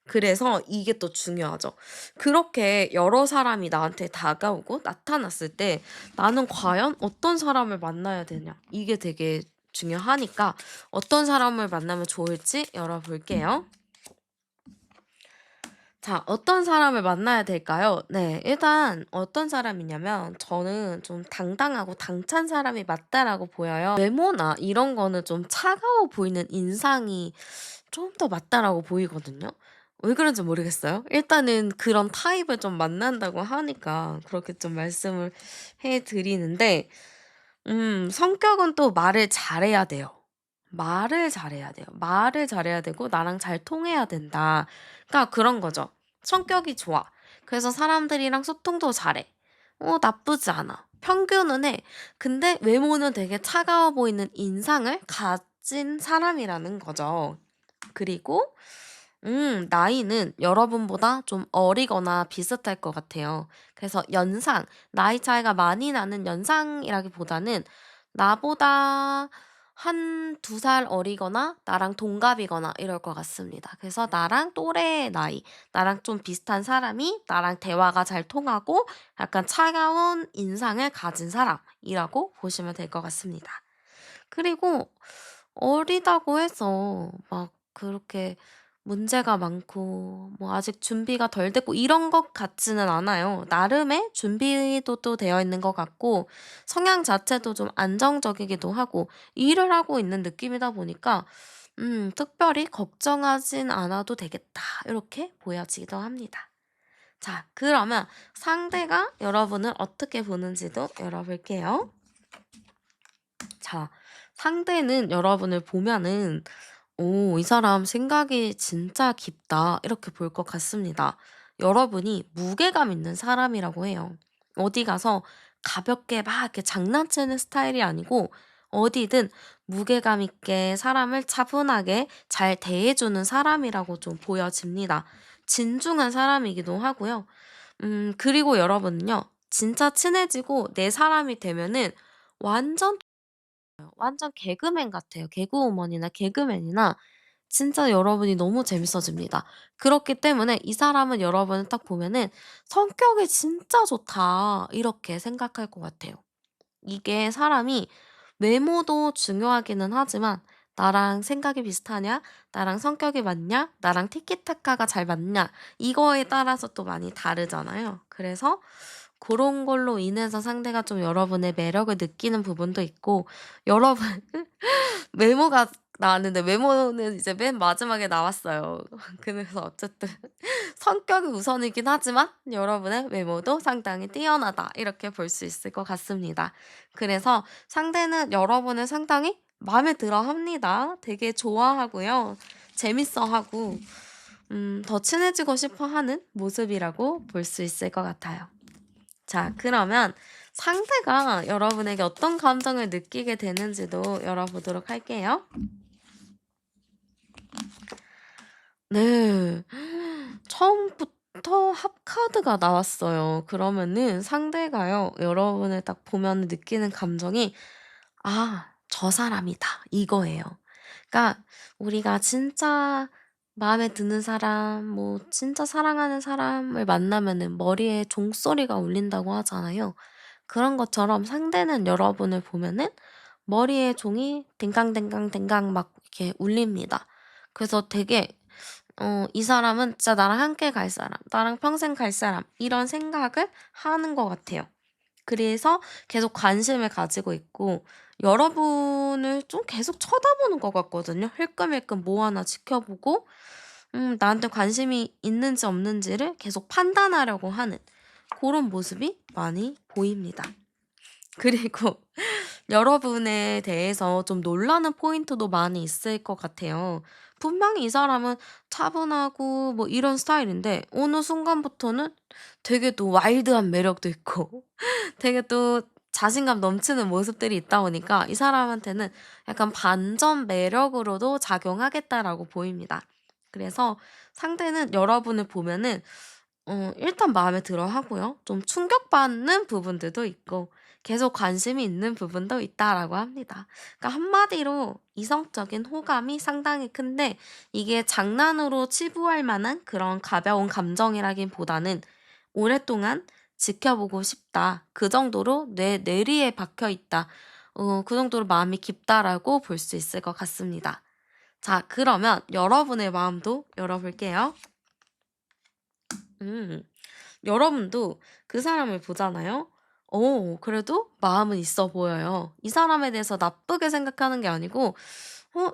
Speaker 1: 그래서 이게 또 중요하죠. 그렇게 여러 사람이 나한테 다가오고 나타났을 때 나는 과연 어떤 사람을 만나야 되냐, 이게 되게 중요하니까 어떤 사람을 만나면 좋을지 열어볼게요. 자, 어떤 사람을 만나야 될까요? 네, 일단 어떤 사람이냐면 저는 좀 당당하고 당찬 사람이 맞다라고 보여요. 외모나 이런 거는 좀 차가워 보이는 인상이 좀 더 맞다라고 보이거든요. 왜 그런지 모르겠어요. 일단은 그런 타입을 좀 만난다고 하니까 그렇게 좀 말씀을 해 드리는데, 성격은 또 말을 잘해야 돼요. 말을 잘해야 돼요. 말을 잘해야 되고 나랑 잘 통해야 된다. 그러니까 그런 거죠. 성격이 좋아. 그래서 사람들이랑 소통도 잘해. 나쁘지 않아. 평균은 해. 근데 외모는 되게 차가워 보이는 인상을 가진 사람이라는 거죠. 그리고 나이는 여러분보다 좀 어리거나 비슷할 것 같아요. 그래서 연상, 나이 차이가 많이 나는 연상이라기보다는 나보다 한 두 살 어리거나 나랑 동갑이거나 이럴 것 같습니다. 그래서 나랑 또래의 나이, 나랑 좀 비슷한 사람이 나랑 대화가 잘 통하고 약간 차가운 인상을 가진 사람이라고 보시면 될 것 같습니다. 그리고 어리다고 해서 막 그렇게 문제가 많고 뭐 아직 준비가 덜 됐고 이런 것 같지는 않아요. 나름의 준비도 또 되어 있는 것 같고 성향 자체도 좀 안정적이기도 하고 일을 하고 있는 느낌이다 보니까 특별히 걱정하진 않아도 되겠다, 이렇게 보여지기도 합니다. 자, 그러면 상대가 여러분을 어떻게 보는지도 열어볼게요. 자, 상대는 여러분을 보면은 '오 이 사람 생각이 진짜 깊다.' 이렇게 볼 것 같습니다. 여러분이 무게감 있는 사람이라고 해요. 어디 가서 가볍게 막 이렇게 장난치는 스타일이 아니고 어디든 무게감 있게 사람을 차분하게 잘 대해 주는 사람이라고 좀 보여집니다. 진중한 사람이기도 하고요. 그리고 여러분은요, 진짜 친해지고 내 사람이 되면은 완전 완전 개그맨 같아요. 개그우먼이나 개그맨이나 진짜 여러분이 너무 재밌어집니다. 그렇기 때문에 이 사람은 여러분을 딱 보면은 '성격이 진짜 좋다.' 이렇게 생각할 것 같아요. 이게 사람이 외모도 중요하기는 하지만 '나랑 생각이 비슷하냐? 나랑 성격이 맞냐? 나랑 티키타카가 잘 맞냐?' 이거에 따라서 또 많이 다르잖아요. 그래서 고런 걸로 인해서 상대가 좀 여러분의 매력을 느끼는 부분도 있고, 여러분 외모가 나왔는데 외모는 이제 맨 마지막에 나왔어요. 그래서 어쨌든 성격이 우선이긴 하지만 여러분의 외모도 상당히 뛰어나다, 이렇게 볼 수 있을 것 같습니다. 그래서 상대는 여러분을 상당히 마음에 들어합니다. 되게 좋아하고요. 재밌어하고 더 친해지고 싶어 하는 모습이라고 볼 수 있을 것 같아요. 자, 그러면 상대가 여러분에게 어떤 감정을 느끼게 되는지도 열어보도록 할게요. 네. 처음부터 합카드가 나왔어요. 그러면은 상대가요, 여러분을 딱 보면 느끼는 감정이 '아, 저 사람이다.' 이거예요. 그러니까 우리가 진짜 마음에 드는 사람, 뭐 진짜 사랑하는 사람을 만나면은 머리에 종소리가 울린다고 하잖아요. 그런 것처럼 상대는 여러분을 보면은 머리에 종이 댕강댕강댕강 막 이렇게 울립니다. 그래서 되게 '이 사람은 진짜 나랑 함께 갈 사람, 나랑 평생 갈 사람.' 이런 생각을 하는 것 같아요. 그래서 계속 관심을 가지고 있고 여러분을 좀 계속 쳐다보는 것 같거든요. 힐끔힐끔 뭐 하나 지켜보고 나한테 관심이 있는지 없는지를 계속 판단하려고 하는 그런 모습이 많이 보입니다. 그리고 여러분에 대해서 좀 놀라는 포인트도 많이 있을 것 같아요. 분명히 이 사람은 차분하고 뭐 이런 스타일인데 어느 순간부터는 되게 또 와일드한 매력도 있고 되게 또 자신감 넘치는 모습들이 있다 보니까 이 사람한테는 약간 '반전 매력으로도 작용하겠다.'라고 보입니다. 그래서 상대는 여러분을 보면은 일단 마음에 들어하고요. 좀 충격받는 부분들도 있고 계속 관심이 있는 부분도 있다라고 합니다. 그러니까 한마디로 이성적인 호감이 상당히 큰데, 이게 장난으로 치부할 만한 그런 가벼운 감정이라기보다는 '오랫동안 지켜보고 싶다. 그 정도로 내 뇌리에 박혀 있다. 그 정도로 마음이 깊다.'라고 볼 수 있을 것 같습니다. 자, 그러면 여러분의 마음도 열어볼게요. 음. 여러분도 그 사람을 보잖아요. 그래도 마음은 있어 보여요. 이 사람에 대해서 나쁘게 생각하는 게 아니고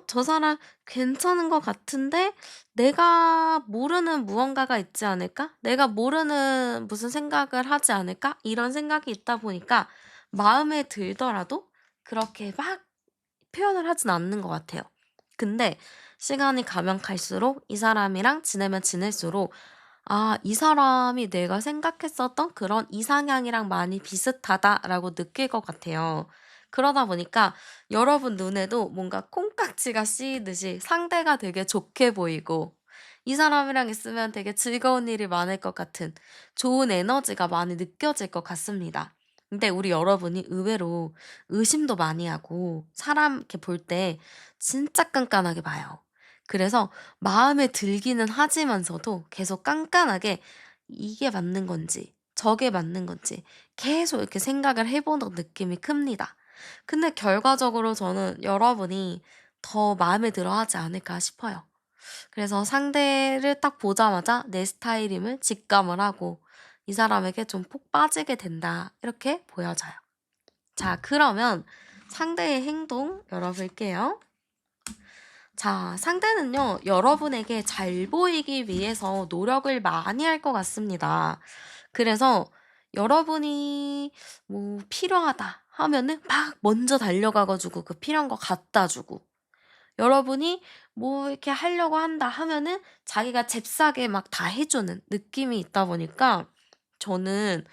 Speaker 1: '저 사람 괜찮은 것 같은데 내가 모르는 무언가가 있지 않을까? 내가 모르는 무슨 생각을 하지 않을까?' 이런 생각이 있다 보니까 마음에 들더라도 그렇게 막 표현을 하진 않는 것 같아요. 근데 시간이 가면 갈수록 이 사람이랑 지내면 지낼수록 '아, 이 사람이 내가 생각했었던 그런 이상향이랑 많이 비슷하다.'라고 느낄 것 같아요. 그러다 보니까 여러분 눈에도 뭔가 콩깍지가 씌이듯이 상대가 되게 좋게 보이고, 이 사람이랑 있으면 되게 즐거운 일이 많을 것 같은 좋은 에너지가 많이 느껴질 것 같습니다. 근데 우리 여러분이 의외로 의심도 많이 하고 사람 이렇게 볼 때 진짜 깐깐하게 봐요. 그래서 마음에 들기는 하지만서도 계속 깐깐하게 이게 맞는 건지 저게 맞는 건지 계속 이렇게 생각을 해 보는 느낌이 큽니다. 근데 결과적으로 저는 여러분이 더 마음에 들어 하지 않을까 싶어요. 그래서 상대를 딱 보자마자 내 스타일임을 직감을 하고 '이 사람에게 좀 푹 빠지게 된다.' 이렇게 보여져요. 자, 그러면 상대의 행동 열어볼게요. 자, 상대는요, 여러분에게 잘 보이기 위해서 노력을 많이 할 것 같습니다. 그래서 여러분이 뭐 필요하다 하면은 막 먼저 달려가 가지고 그 필요한 거 갖다 주고, 여러분이 뭐 이렇게 하려고 한다 하면은 자기가 잽싸게 막 다 해 주는 느낌이 있다 보니까 저는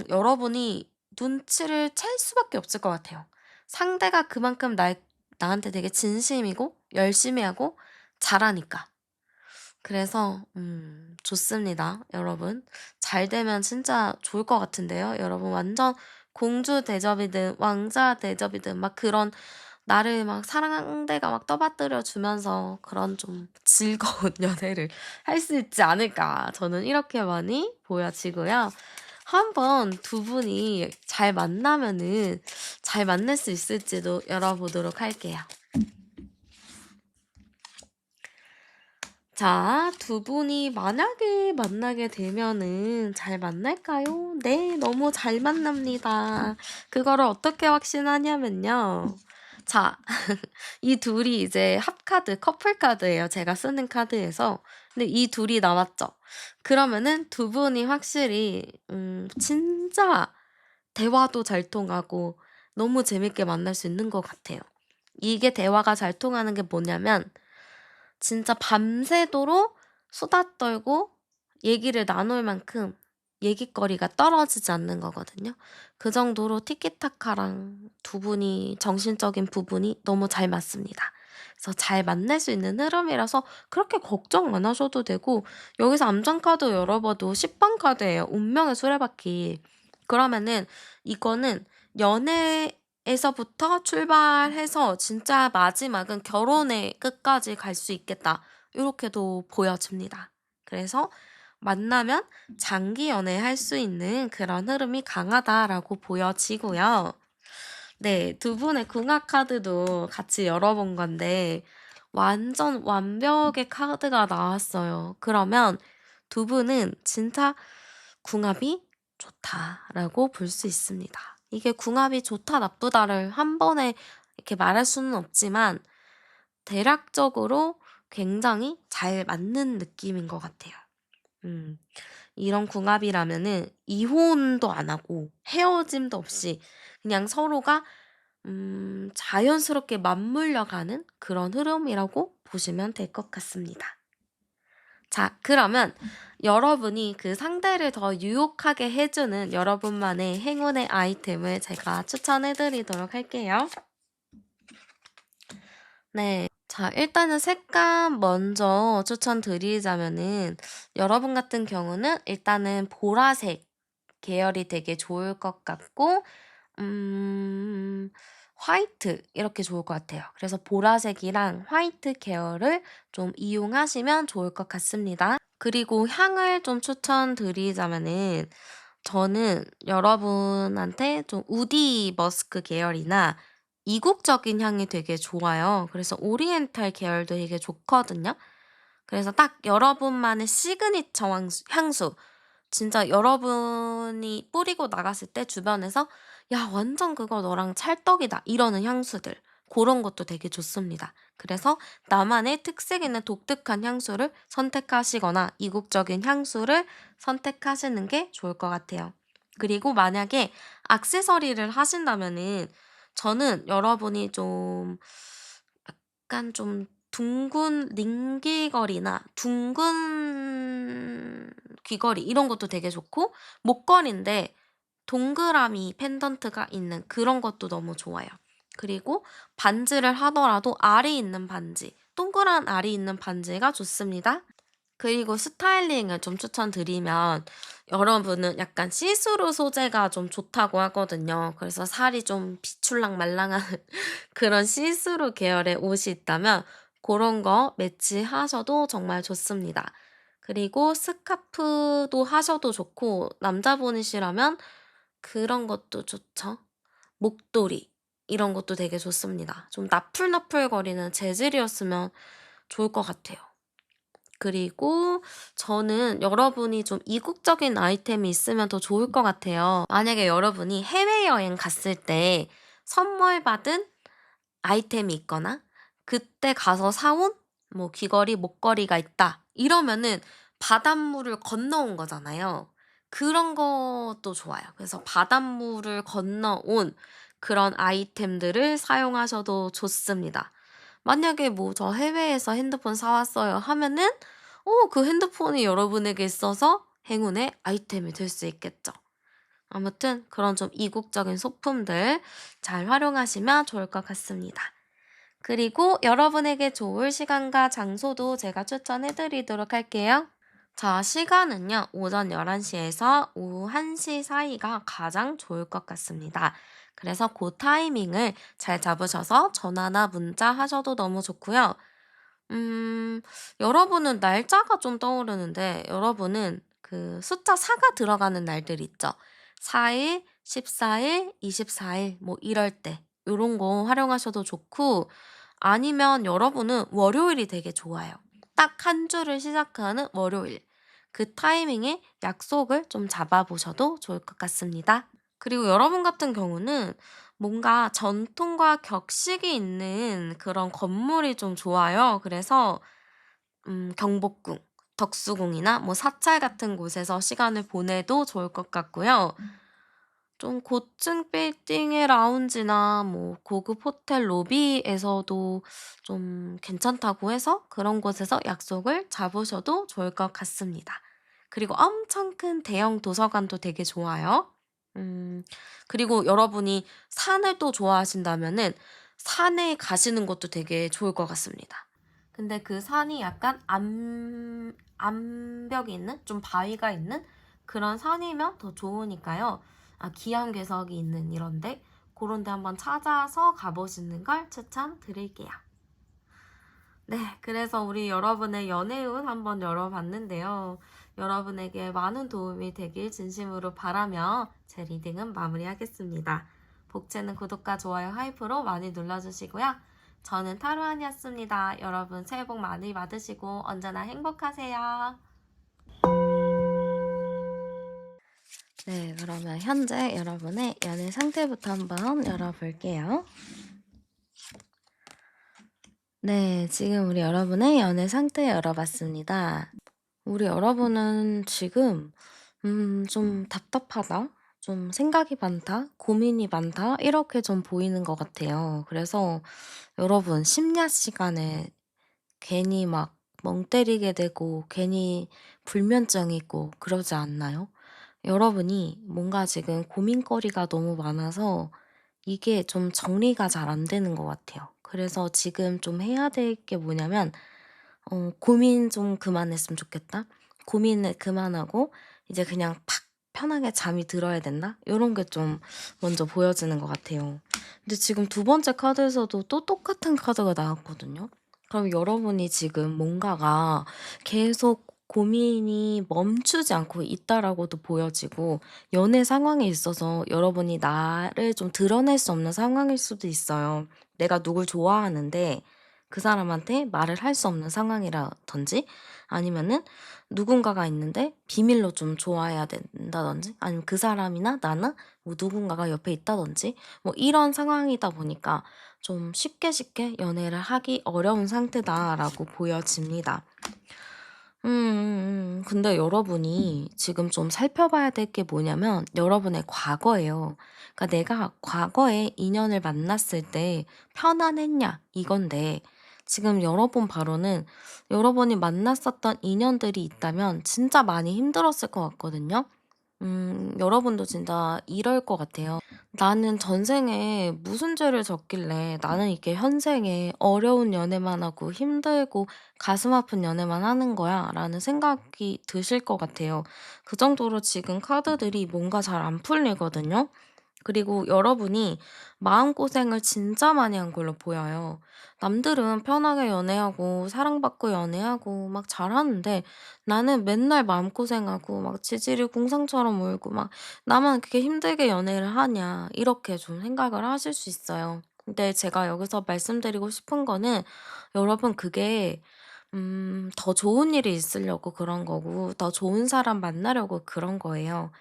Speaker 1: 여러분이 눈치를 챌 수밖에 없을 것 같아요. 상대가 그만큼 나한테 되게 진심이고 열심히 하고 잘하니까. 그래서 좋습니다, 여러분. 잘 되면 진짜 좋을 것 같은데요. 여러분 완전 공주 대접이든 왕자 대접이든 막 그런 나를 막 상대가 막 떠받들여 주면서 그런 좀 즐거운 연애를 할 수 있지 않을까. 저는 이렇게 많이 보여지고요. 한번 두 분이 잘 만나면은 잘 만날 수 있을지도 열어보도록 할게요. 자, 두 분이 만약에 만나게 되면은 잘 만날까요? 네, 너무 잘 만납니다. 그거를 어떻게 확신하냐면요. 자, 이 둘이 이제 합카드, 커플 카드예요. 제가 쓰는 카드에서. 근데 이 둘이 나왔죠. 그러면은 두 분이 확실히 진짜 대화도 잘 통하고 너무 재밌게 만날 수 있는 것 같아요. 이게 대화가 잘 통하는 게 뭐냐면 진짜 밤새도록 수다 떨고 얘기를 나눌 만큼 얘깃거리가 떨어지지 않는 거거든요. 그 정도로 티키타카랑 두 분이 정신적인 부분이 너무 잘 맞습니다. 그래서 잘 만날 수 있는 흐름이라서 그렇게 걱정 안 하셔도 되고 여기서 암전 카드 열어봐도 10번 카드예요. 운명의 수레바퀴. 그러면은 이거는 연애에서부터 출발해서 진짜 마지막은 결혼의 끝까지 갈 수 있겠다. 이렇게도 보여집니다. 그래서 만나면 장기 연애할 수 있는 그런 흐름이 강하다라고 보여지고요. 네, 두 분의 궁합 카드도 같이 열어본 건데 완전 완벽의 카드가 나왔어요. 그러면 두 분은 진짜 궁합이 좋다라고 볼 수 있습니다. 이게 궁합이 좋다 나쁘다를 한 번에 이렇게 말할 수는 없지만 대략적으로 굉장히 잘 맞는 느낌인 것 같아요. 음. 이런 궁합이라면은 이혼도 안 하고 헤어짐도 없이 그냥 서로가 자연스럽게 맞물려 가는 그런 흐름이라고 보시면 될 것 같습니다. 자, 그러면 여러분이 그 상대를 더 유혹하게 해 주는 여러분만의 행운의 아이템을 제가 추천해 드리도록 할게요. 네. 자, 일단은 색감 먼저 추천드리자면은 여러분 같은 경우는 일단은 보라색 계열이 되게 좋을 것 같고 화이트 이렇게 좋을 것 같아요. 그래서 보라색이랑 화이트 계열을 좀 이용하시면 좋을 것 같습니다. 그리고 향을 좀 추천드리자면은 저는 여러분한테 좀 우디 머스크 계열이나 이국적인 향이 되게 좋아요. 그래서 오리엔탈 계열도 되게 좋거든요. 그래서 딱 여러분만의 시그니처 향수. 진짜 여러분이 뿌리고 나갔을 때 주변에서 "야 완전 그거 너랑 찰떡이다." 이러는 향수들. 고런 것도 되게 좋습니다. 그래서 나만의 특색 있는 독특한 향수를 선택하시거나 이국적인 향수를 선택하시는 게 좋을 것 같아요. 그리고 만약에 액세서리를 하신다면은 저는 여러분이 좀 약간 좀 둥근 링 귀걸이나 둥근 귀걸이 이런 것도 되게 좋고 목걸이인데 동그라미 펜던트가 있는 그런 것도 너무 좋아요. 그리고 반지를 하더라도 알이 있는 반지, 동그란 알이 있는 반지가 좋습니다. 그리고 스타일링을 좀 추천드리면 여러분은 약간 시스루 소재가 좀 좋다고 하거든요. 그래서 살이 좀 비출랑 말랑한 그런 시스루 계열의 옷이 있다면 고런 거 매치하셔도 정말 좋습니다. 그리고 스카프도 하셔도 좋고 남자분이시라면 그런 것도 좋죠. 목도리 이런 것도 되게 좋습니다. 좀 나풀나풀거리는 재질이었으면 좋을 것 같아요. 그리고 저는 여러분이 좀 이국적인 아이템이 있으면 더 좋을 것 같아요. 만약에 여러분이 해외여행 갔을 때 선물 받은 아이템이 있거나 그때 가서 사온 뭐 귀걸이, 목걸이가 있다. 이러면은 바닷물을 건너온 거잖아요. 그런 것도 좋아요. 그래서 바닷물을 건너온 그런 아이템들을 사용하셔도 좋습니다. 만약에 뭐 "저 해외에서 핸드폰 사 왔어요." 하면은 그 핸드폰이 여러분에게 있어서 행운의 아이템이 될 수 있겠죠. 아무튼 그런 좀 이국적인 소품들 잘 활용하시면 좋을 것 같습니다. 그리고 여러분에게 좋을 시간과 장소도 제가 추천해 드리도록 할게요. 자, 시간은요, 오전 11시에서 오후 1시 사이가 가장 좋을 것 같습니다. 그래서 그 타이밍을 잘 잡으셔서 전화나 문자 하셔도 너무 좋고요. 음 여러분은 날짜가 좀 떠오르는데 여러분은 그 숫자 4가 들어가는 날들 있죠. 4 일, 14 일, 24일 뭐 이럴 때 요런 거 활용하셔도 좋고 아니면 여러분은 월요일이 되게 좋아요. 딱 한 주를 시작하는 월요일. 그 타이밍에 약속을 좀 잡아 보셔도 좋을 것 같습니다. 그리고 여러분 같은 경우는 뭔가 전통과 격식이 있는 그런 건물이 좀 좋아요. 그래서 경복궁, 덕수궁이나 뭐 사찰 같은 곳에서 시간을 보내도 좋을 것 같고요. 좀 고층 빌딩의 라운지나 뭐 고급 호텔 로비에서도 좀 괜찮다고 해서 그런 곳에서 약속을 잡으셔도 좋을 것 같습니다. 그리고 엄청 큰 대형 도서관도 되게 좋아요. 음 그리고 여러분이 산을 또 좋아하신다면은 산에 가시는 것도 되게 좋을 것 같습니다. 근데 그 산이 약간 암벽이 있는 좀 바위가 있는 그런 산이면 더 좋으니까요. 기암괴석이 있는 이런데 그런 데 한번 찾아서 가보시는 걸 추천드릴게요. 네, 그래서 우리 여러분의 연애운 한번 열어봤는데요. 여러분에게 많은 도움이 되길 진심으로 바라며 제 리딩은 마무리하겠습니다. 복채는 구독과 좋아요, 하이프로 많이 눌러주시고요. 저는 타로안이었습니다. 여러분 새해 복 많이 받으시고 언제나 행복하세요. 네, 그러면 현재 여러분의 연애 상태부터 한번 열어볼게요. 네, 지금 우리 여러분의 연애 상태 열어봤습니다. 우리 여러분은 지금 좀 답답하다, 좀 생각이 많다, 고민이 많다 이렇게 좀 보이는 것 같아요. 그래서 여러분 심야 시간에 괜히 막 멍 때리게 되고 괜히 불면증 있고 그러지 않나요? 여러분이 뭔가 지금 고민거리가 너무 많아서 이게 좀 정리가 잘 안 되는 것 같아요. 그래서 지금 좀 해야 될 게 뭐냐면 고민 좀 그만했으면 좋겠다. 고민을 그만하고 이제 그냥 팍 편하게 잠이 들어야 된다. 요런 게 좀 먼저 보여지는 것 같아요. 근데 지금 두 번째 카드에서도 또 똑같은 카드가 나왔거든요. 그럼 여러분이 지금 뭔가가 계속 고민이 멈추지 않고 있다라고도 보여지고 연애 상황에 있어서 여러분이 나를 좀 드러낼 수 없는 상황일 수도 있어요. 내가 누굴 좋아하는데 그 사람한테 말을 할 수 없는 상황이라든지 아니면은 누군가가 있는데 비밀로 좀 좋아해야 된다든지 아니면 그 사람이나 나는 뭐 누군가가 옆에 있다든지 뭐 이런 상황이다 보니까 좀 쉽게 연애를 하기 어려운 상태다라고 보여집니다. 근데 여러분이 지금 좀 살펴봐야 될 게 뭐냐면 여러분의 과거예요. 그러니까 내가 과거에 인연을 만났을 때 편안했냐 이건데 지금 여러분 바로는 여러분이 만났었던 인연들이 있다면 진짜 많이 힘들었을 것 같거든요. 여러분도 진짜 이럴 것 같아요. '나는 전생에 무슨 죄를 졌길래 나는 이렇게 현생에 어려운 연애만 하고 힘들고 가슴 아픈 연애만 하는 거야.'라는 생각이 드실 것 같아요. 그 정도로 지금 카드들이 뭔가 잘 안 풀리거든요. 그리고 여러분이 마음고생을 진짜 많이 한 걸로 보여요. 남들은 편하게 연애하고 사랑받고 연애하고 막 잘하는데 나는 맨날 마음고생하고 막 지질이 궁상처럼 울고 막 '나만 그렇게 힘들게 연애를 하냐.' 이렇게 좀 생각을 하실 수 있어요. 근데 제가 여기서 말씀드리고 싶은 거는 여러분 그게 더 좋은 일이 있으려고 그런 거고 더 좋은 사람 만나려고 그런 거예요.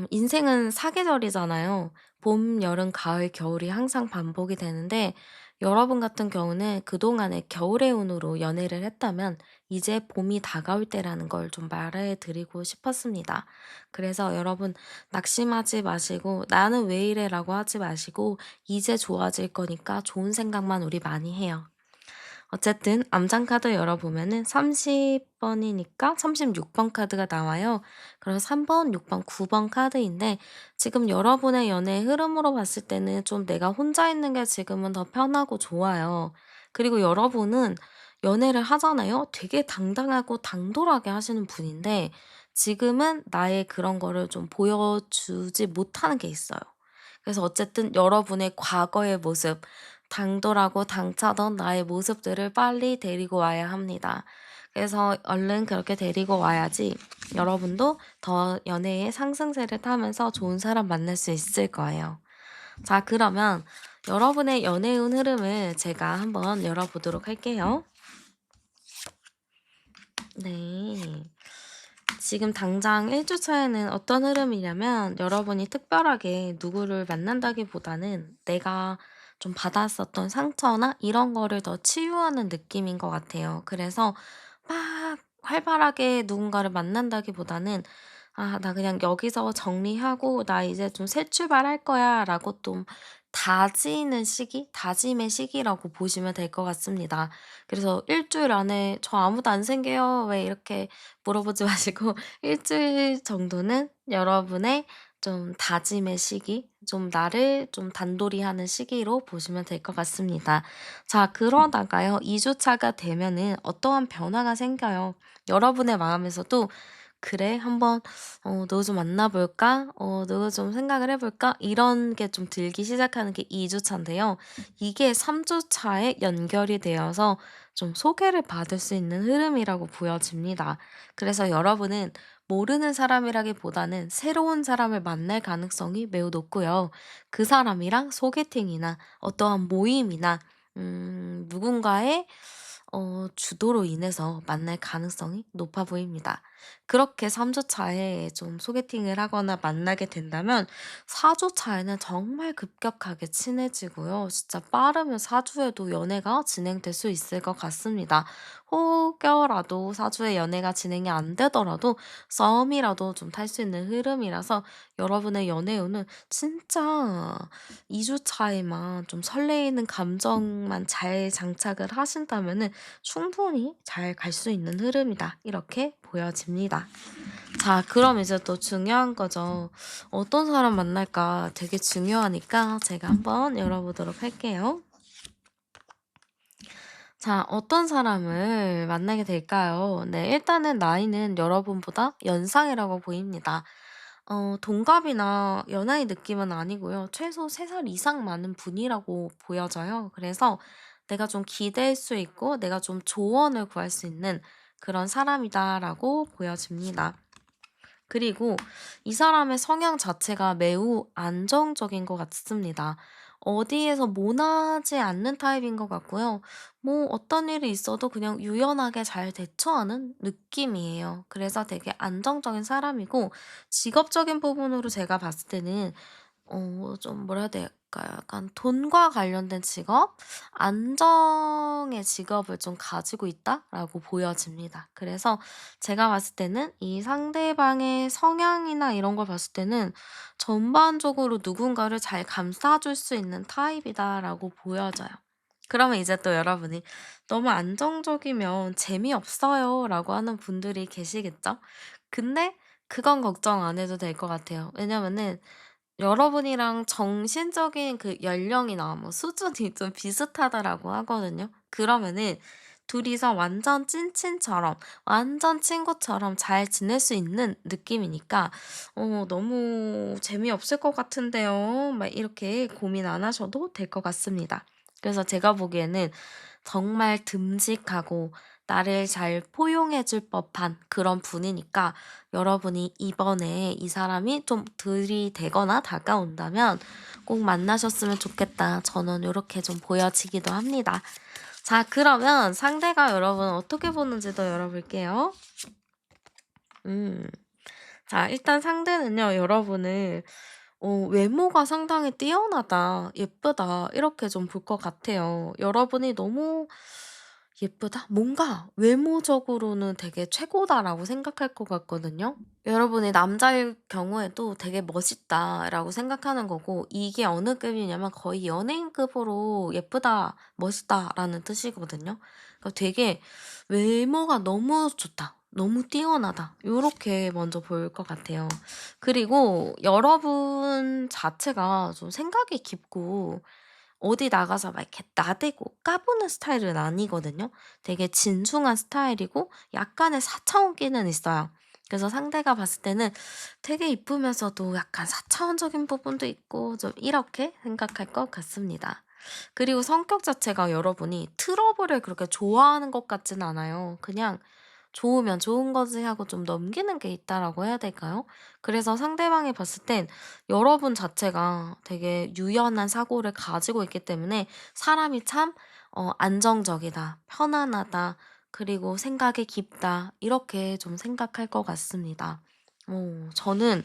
Speaker 1: 인생은 사계절이잖아요. 봄, 여름, 가을, 겨울이 항상 반복이 되는데 여러분 같은 경우는 그동안에 겨울의 운으로 연애를 했다면 이제 봄이 다가올 때라는 걸 좀 말해 드리고 싶었습니다. 그래서 여러분 낙심하지 마시고 '나는 왜 이래?'라고 하지 마시고 이제 좋아질 거니까 좋은 생각만 우리 많이 해요. 어쨌든 암장 카드 열어보면은 30번이니까 36번 카드가 나와요. 그럼 3번, 6번, 9번 카드인데 지금 여러분의 연애의 흐름으로 봤을 때는 좀 내가 혼자 있는 게 지금은 더 편하고 좋아요. 그리고 여러분은 연애를 하잖아요. 되게 당당하고 당돌하게 하시는 분인데 지금은 나의 그런 거를 좀 보여주지 못하는 게 있어요. 그래서 어쨌든 여러분의 과거의 모습, 당돌하고 당차던 나의 모습들을 빨리 데리고 와야 합니다. 그래서 얼른 그렇게 데리고 와야지 여러분도 더 연애의 상승세를 타면서 좋은 사람 만날 수 있을 거예요. 자, 그러면 여러분의 연애운 흐름을 제가 한번 열어보도록 할게요. 네. 지금 당장 1주 차에는 어떤 흐름이냐면 여러분이 특별하게 누구를 만난다기보다는 내가 좀 받았었던 상처나 이런 거를 더 치유하는 느낌인 것 같아요. 그래서 막 활발하게 누군가를 만난다기보다는 '아 나 그냥 여기서 정리하고 나 이제 좀 새 출발할 거야.'라고 좀 다지는 시기, 다짐의 시기라고 보시면 될 것 같습니다. 그래서 일 주일 안에 "저 아무도 안 생겨요." 왜 이렇게 물어보지 마시고 일 주일 정도는 여러분의 좀 다짐의 시기, 좀 나를 좀 단돌이 하는 시기로 보시면 될 것 같습니다. 자, 그러다가요 2주 차가 되면은 어떠한 변화가 생겨요. 여러분의 마음에서도 '그래 한번 누구 좀 만나 볼까? 누구 좀 생각을 해 볼까?' 이런 게 좀 들기 시작하는 게 2주 차인데요. 이게 3주 차에 연결이 되어서 좀 소개를 받을 수 있는 흐름이라고 보여집니다. 그래서 여러분은 모르는 사람이라기보다는 새로운 사람을 만날 가능성이 매우 높고요. 그 사람이랑 소개팅이나 어떠한 모임이나 누군가의 주도로 인해서 만날 가능성이 높아 보입니다. 그렇게 3주 차에 좀 소개팅을 하거나 만나게 된다면 4주 차에는 정말 급격하게 친해지고요. 진짜 빠르면 4 주에도 연애가 진행될 수 있을 것 같습니다. 혹여라도 4 주에 연애가 진행이 안 되더라도 싸움이라도 좀 탈 수 있는 흐름이라서 여러분의 연애운은 진짜 2주 차에만 좀 설레이는 감정만 잘 장착을 하신다면은 충분히 잘 갈 수 있는 흐름이다. 이렇게 보여집니다. 자, 그럼 이제 또 중요한 거죠. 어떤 사람 만날까 되게 중요하니까 제가 한번 열어보도록 할게요. 자, 어떤 사람을 만나게 될까요? 네, 일단은 나이는 여러분보다 연상이라고 보입니다. 동갑이나 연하의 느낌은 아니고요. 최소 3살 이상 많은 분이라고 보여져요. 그래서 내가 좀 기댈 수 있고 내가 좀 조언을 구할 수 있는 그런 사람이다라고 보여집니다. 그리고 이 사람의 성향 자체가 매우 안정적인 것 같습니다. 어디에서 모나지 않는 타입인 것 같고요. 뭐 어떤 일이 있어도 그냥 유연하게 잘 대처하는 느낌이에요. 그래서 되게 안정적인 사람이고 직업적인 부분으로 제가 봤을 때는 좀 뭐라 해야 될까요? 약간 돈과 관련된 직업? 안정의 직업을 좀 가지고 있다라고 보여집니다. 그래서 제가 봤을 때는 이 상대방의 성향이나 이런 걸 봤을 때는 전반적으로 누군가를 잘 감싸줄 수 있는 타입이다라고 보여져요. 그러면 이제 또 여러분이 "너무 안정적이면 재미없어요."라고 하는 분들이 계시겠죠? 근데 그건 걱정 안 해도 될 것 같아요. 왜냐면은 여러분이랑 정신적인 그 연령이나 뭐 수준이 좀 비슷하다라고 하거든요. 그러면은 둘이서 완전 찐친처럼 완전 친구처럼 잘 지낼 수 있는 느낌이니까 "너무 재미없을 것 같은데요." 막 이렇게 고민 안 하셔도 될 것 같습니다. 그래서 제가 보기에는 정말 듬직하고 나를 잘 포용해 줄 법한 그런 분이니까 여러분이 이번에 이 사람이 좀 들이대거나 다가온다면 꼭 만나셨으면 좋겠다. 저는 이렇게 좀 보여지기도 합니다. 자, 그러면 상대가 여러분 어떻게 보는지도 열어볼게요. 음. 자, 일단 상대는요, 여러분을 외모가 상당히 뛰어나다, 예쁘다, 이렇게 좀 볼 것 같아요. 여러분이 너무 예쁘다? 뭔가 외모적으로는 되게 최고다라고 생각할 것 같거든요. 여러분이 남자일 경우에도 되게 멋있다라고 생각하는 거고, 이게 어느 급이냐면 거의 연예인급으로 예쁘다, 멋있다라는 뜻이거든요. 그러니까 되게 외모가 너무 좋다. 너무 뛰어나다. 요렇게 먼저 보일 것 같아요. 그리고 여러분 자체가 좀 생각이 깊고 어디 나가서 막 이렇게 나대고 까부는 스타일은 아니거든요. 되게 진중한 스타일이고 약간의 사차원기는 있어요. 그래서 상대가 봤을 때는 되게 이쁘면서도 약간 4차원적인 부분도 있고 좀 이렇게 생각할 것 같습니다. 그리고 성격 자체가 여러분이 트러블을 그렇게 좋아하는 것 같진 않아요. 그냥 좋으면 좋은 거지 하고 좀 넘기는 게 있다라고 해야 될까요? 그래서 상대방이 봤을 땐 여러분 자체가 되게 유연한 사고를 가지고 있기 때문에 사람이 참 안정적이다, 편안하다, 그리고 생각이 깊다, 이렇게 좀 생각할 것 같습니다. 저는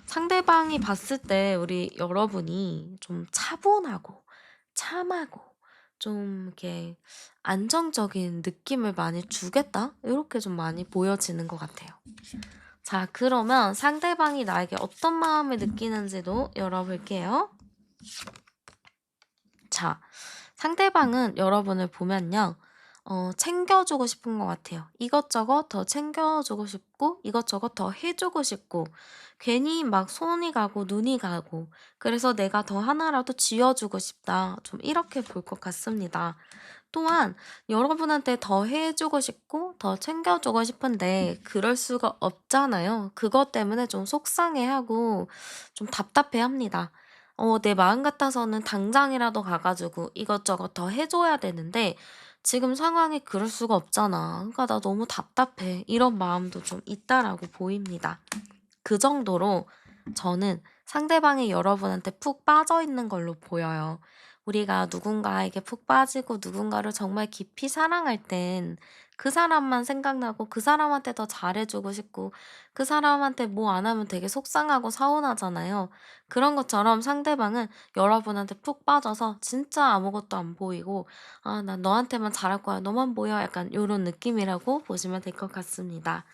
Speaker 1: 상대방이 봤을 때 우리 여러분이 좀 차분하고 참하고 좀 이렇게 안정적인 느낌을 많이 주겠다? 이렇게 좀 많이 보여지는 것 같아요. 자, 그러면 상대방이 나에게 어떤 마음을 느끼는지도 열어볼게요. 자, 상대방은 여러분을 보면요. 챙겨주고 싶은 것 같아요. 이것저것 더 챙겨주고 싶고, 이것저것 더 해주고 싶고, 괜히 막 손이 가고 눈이 가고, 그래서 내가 더 하나라도 쥐어주고 싶다. 좀 이렇게 볼 것 같습니다. 또한 여러분한테 더 해주고 싶고, 더 챙겨주고 싶은데, 그럴 수가 없잖아요. 그것 때문에 좀 속상해하고, 좀 답답해합니다. 내 마음 같아서는 당장이라도 가가지고 이것저것 더 해줘야 되는데 지금 상황이 그럴 수가 없잖아. 그러니까 나 너무 답답해. 이런 마음도 좀 있다라고 보입니다. 그 정도로 저는 상대방이 여러분한테 푹 빠져 있는 걸로 보여요. 우리가 누군가에게 푹 빠지고 누군가를 정말 깊이 사랑할 땐 그 사람만 생각나고 그 사람한테 더 잘해주고 싶고 그 사람한테 뭐 안 하면 되게 속상하고 서운하잖아요. 그런 것처럼 상대방은 여러분한테 푹 빠져서 진짜 아무것도 안 보이고 아, 난 너한테만 잘할 거야. 너만 보여. 약간 요런 느낌이라고 보시면 될 것 같습니다.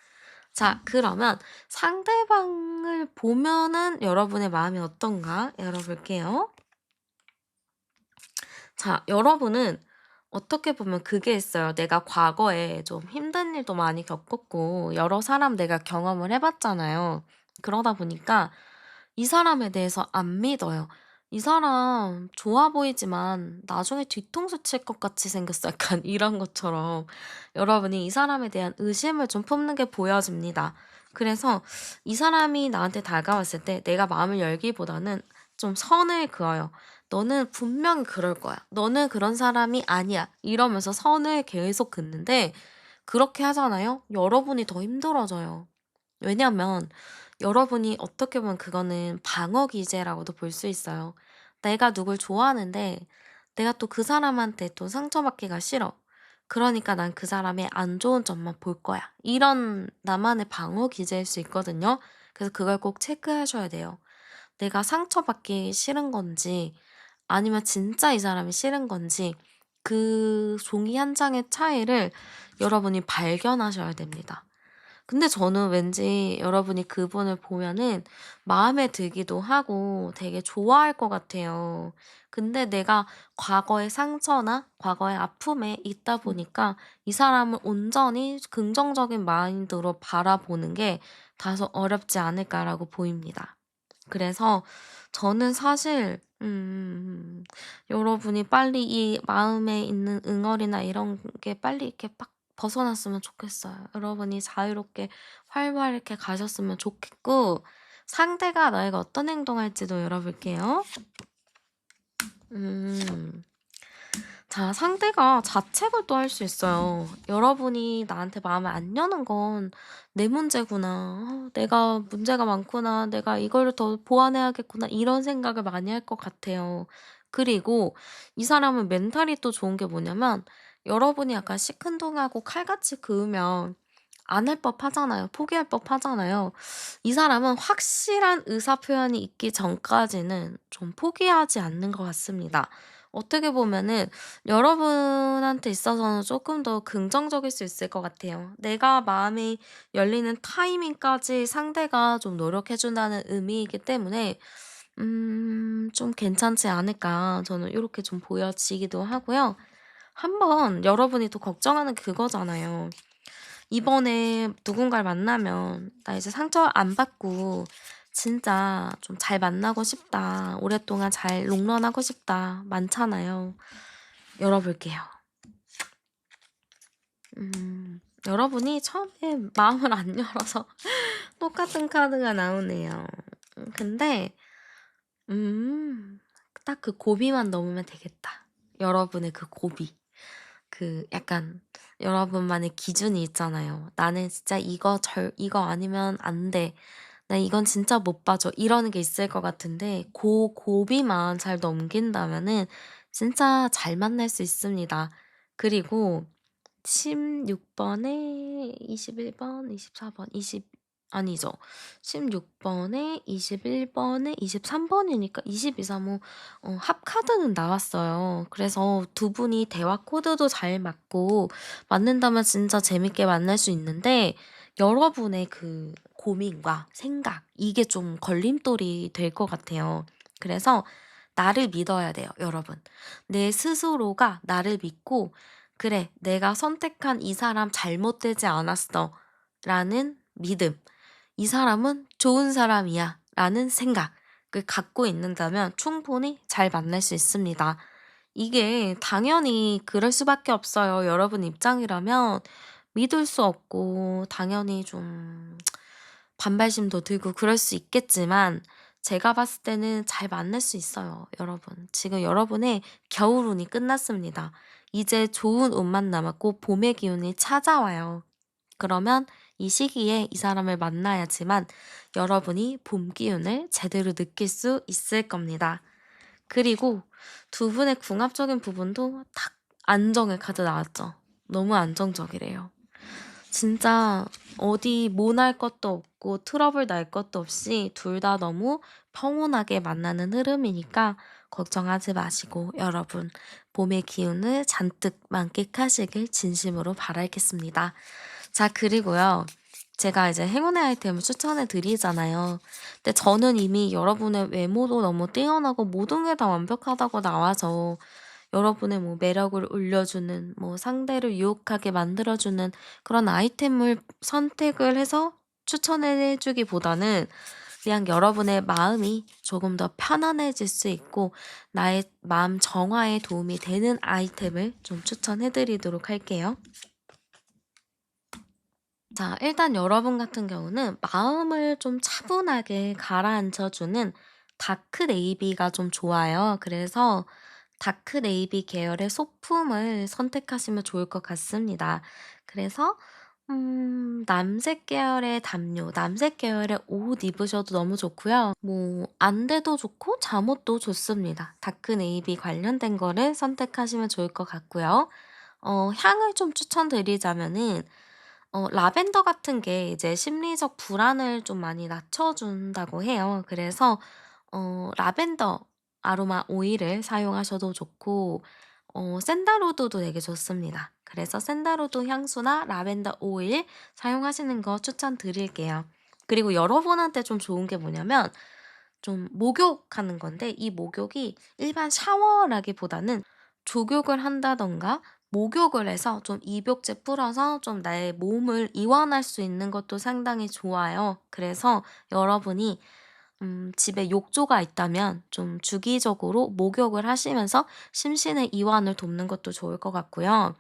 Speaker 1: 자, 그러면 상대방을 보면은 여러분의 마음이 어떤가 열어볼게요. 자, 여러분은 어떻게 보면 그게 있어요. 내가 과거에 좀 힘든 일도 많이 겪었고, 여러 사람 내가 경험을 해봤잖아요. 그러다 보니까 이 사람에 대해서 안 믿어요. 이 사람 좋아 보이지만 나중에 뒤통수 칠 것 같이 생겼어. 약간 이런 것처럼 여러분이 이 사람에 대한 의심을 좀 품는 게 보여집니다. 그래서 이 사람이 나한테 다가왔을 때 내가 마음을 열기보다는 좀 선을 그어요. 너는 분명히 그럴 거야. 너는 그런 사람이 아니야. 이러면서 선을 계속 긋는데 그렇게 하잖아요. 여러분이 더 힘들어져요. 왜냐면 여러분이 어떻게 보면 그거는 방어 기제라고도 볼 수 있어요. 내가 누굴 좋아하는데 내가 또 그 사람한테 또 상처받기가 싫어. 그러니까 난 그 사람의 안 좋은 점만 볼 거야. 이런 나만의 방어 기제일 수 있거든요. 그래서 그걸 꼭 체크하셔야 돼요. 내가 상처받기 싫은 건지 아니면 진짜 이 사람이 싫은 건지 그 종이 한 장의 차이를 여러분이 발견하셔야 됩니다. 근데 저는 왠지 여러분이 그분을 보면은 마음에 들기도 하고 되게 좋아할 것 같아요. 근데 내가 과거의 상처나 과거의 아픔에 있다 보니까 이 사람을 온전히 긍정적인 마인드로 바라보는 게 다소 어렵지 않을까라고 보입니다. 그래서 저는 사실 여러분이 빨리 이 마음에 있는 응어리나 이런 게 빨리 이렇게 빡 벗어났으면 좋겠어요. 여러분이 자유롭게 활발 이렇게 가셨으면 좋겠고 상대가 나에게 어떤 행동할지도 열어볼게요. 음. 자, 상대가 자책을 또 할 수 있어요. 여러분이 나한테 마음을 안 여는 건 내 문제구나. 내가 문제가 많구나. 내가 이거를 더 보완해야겠구나. 이런 생각을 많이 할 것 같아요. 그리고 이 사람은 멘탈이 또 좋은 게 뭐냐면 여러분이 약간 시큰둥하고 칼같이 그으면 안 할 법 하잖아요. 포기할 법 하잖아요. 이 사람은 확실한 의사 표현이 있기 전까지는 좀 포기하지 않는 것 같습니다. 어떻게 보면은 여러분한테 있어서는 조금 더 긍정적일 수 있을 것 같아요. 내가 마음이 열리는 타이밍까지 상대가 좀 노력해 준다는 의미이기 때문에 좀 괜찮지 않을까 저는 이렇게 좀 보여지기도 하고요. 한번 여러분이 또 걱정하는 그거잖아요. 이번에 누군가를 만나면 '나 이제 상처 안 받고 진짜 좀 잘 만나고 싶다. 오랫동안 잘 롱런하고 싶다.' 많잖아요. 열어볼게요. 여러분이 처음에 마음을 안 열어서 똑같은 카드가 나오네요. 근데 딱 그 고비만 넘으면 되겠다. 여러분의 그 고비. 그 약간 여러분만의 기준이 있잖아요. '나는 진짜 이거 아니면 안 돼. 나 이건 진짜 못 봐줘.' 이러는 게 있을 것 같은데 고 고비만 잘 넘긴다면은 진짜 잘 만날 수 있습니다. 그리고 16 번에 21 번, 24 번, 20 아니죠. 16 번에 21 번에 23 번이니까 22, 3, 5 합카드는 나왔어요. 그래서 두 분이 대화 코드도 잘 맞고 맞는다면 진짜 재밌게 만날 수 있는데 여러분의 그 고민과 생각 이게 좀 걸림돌이 될 것 같아요. 그래서 나를 믿어야 돼요, 여러분. 내 스스로가 나를 믿고 '그래. 내가 선택한 이 사람 잘못되지 않았어.' 라는 믿음. '이 사람은 좋은 사람이야.' 라는 생각을 갖고 있는다면 충분히 잘 만날 수 있습니다. 이게 당연히 그럴 수밖에 없어요. 여러분 입장이라면 믿을 수 없고 당연히 좀 반발심도 들고 그럴 수 있겠지만 제가 봤을 때는 잘 만날 수 있어요, 여러분. 지금 여러분의 겨울운이 끝났습니다. 이제 좋은 운만 남았고 봄의 기운이 찾아와요. 그러면 이 시기에 이 사람을 만나야지만 여러분이 봄 기운을 제대로 느낄 수 있을 겁니다. 그리고 두 분의 궁합적인 부분도 딱 안정의 카드 나왔죠. 너무 안정적이래요. 진짜 어디 모날 것도 없고 트러블 날 것도 없이 둘 다 너무 평온하게 만나는 흐름이니까 걱정하지 마시고 여러분 봄의 기운을 잔뜩 만끽하시길 진심으로 바라겠습니다. 자, 그리고요. 제가 이제 행운의 아이템을 추천해 드리잖아요. 근데 저는 이미 여러분의 외모도 너무 뛰어나고 모든 게 다 완벽하다고 나와서 여러분의 뭐 매력을 올려주는 뭐 상대를 유혹하게 만들어주는 그런 아이템을 선택을 해서 추천해 주기보다는 그냥 여러분의 마음이 조금 더 편안해질 수 있고 나의 마음 정화에 도움이 되는 아이템을 좀 추천해 드리도록 할게요. 자, 일단 여러분 같은 경우는 마음을 좀 차분하게 가라앉혀 주는 다크 네이비가 좀 좋아요. 그래서 다크 네이비 계열의 소품을 선택하시면 좋을 것 같습니다. 그래서 남색 계열의 담요, 남색 계열의 옷 입으셔도 너무 좋고요. 뭐 안대도 좋고 잠옷도 좋습니다. 다크 네이비 관련된 거를 선택하시면 좋을 것 같고요. 향을 좀 추천드리자면은 라벤더 같은 게 이제 심리적 불안을 좀 많이 낮춰준다고 해요. 그래서 라벤더 아로마 오일을 사용하셔도 좋고 샌달우드도 되게 좋습니다. 그래서 샌달우드 향수나 라벤더 오일 사용하시는 거 추천드릴게요. 그리고 여러분한테 좀 좋은 게 뭐냐면 좀 목욕하는 건데 이 목욕이 일반 샤워라기보다는 족욕을 한다든가 목욕을 해서 좀 입욕제 뿌려서 좀 나의 몸을 이완할 수 있는 것도 상당히 좋아요. 그래서 여러분이 집에 욕조가 있다면 좀 주기적으로 목욕을 하시면서 심신의 이완을 돕는 것도 좋을 것 같고요.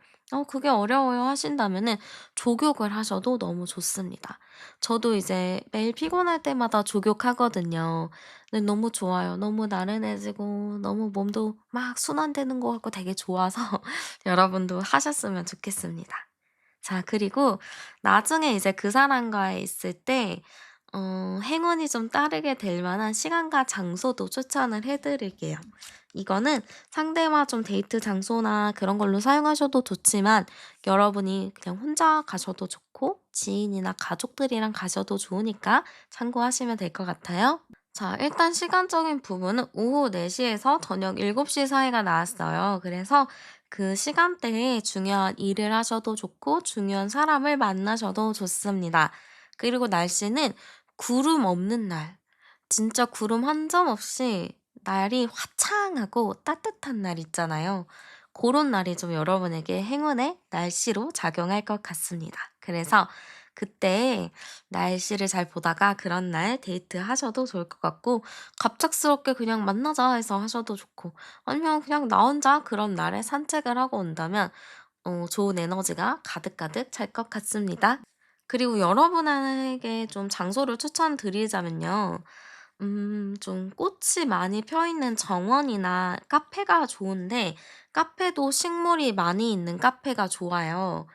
Speaker 1: 그게 어려워요 하신다면은 족욕을 하셔도 너무 좋습니다. 저도 이제 매일 피곤할 때마다 족욕하거든요. 근데 너무 좋아요. 너무 나른해지고 너무 몸도 막 순환되는 것 같고 되게 좋아서 여러분도 하셨으면 좋겠습니다. 자, 그리고 나중에 이제 그 사람과의 있을 때 행운이 좀 따르게 될 만한 시간과 장소도 추천을 해 드릴게요. 이거는 상대와 좀 데이트 장소나 그런 걸로 사용하셔도 좋지만 여러분이 그냥 혼자 가셔도 좋고 지인이나 가족들이랑 가셔도 좋으니까 참고하시면 될 것 같아요. 자, 일단 시간적인 부분은 오후 4 시에서 저녁 7시 사이가 나왔어요. 그래서 그 시간대에 중요한 일을 하셔도 좋고 중요한 사람을 만나셔도 좋습니다. 그리고 날씨는 구름 없는 날, 진짜 구름 한 점 없이 날이 화창하고 따뜻한 날 있잖아요. 그런 날이 좀 여러분에게 행운의 날씨로 작용할 것 같습니다. 그래서 그때 날씨를 잘 보다가 그런 날 데이트하셔도 좋을 것 같고 갑작스럽게 그냥 만나자 해서 하셔도 좋고 아니면 그냥 나 혼자 그런 날에 산책을 하고 온다면 좋은 에너지가 가득가득 찰 것 같습니다. 그리고 여러분에게 좀 장소를 추천드리자면요. 좀 꽃이 많이 펴 있는 정원이나 카페가 좋은데 카페도 식물이 많이 있는 카페가 좋아요.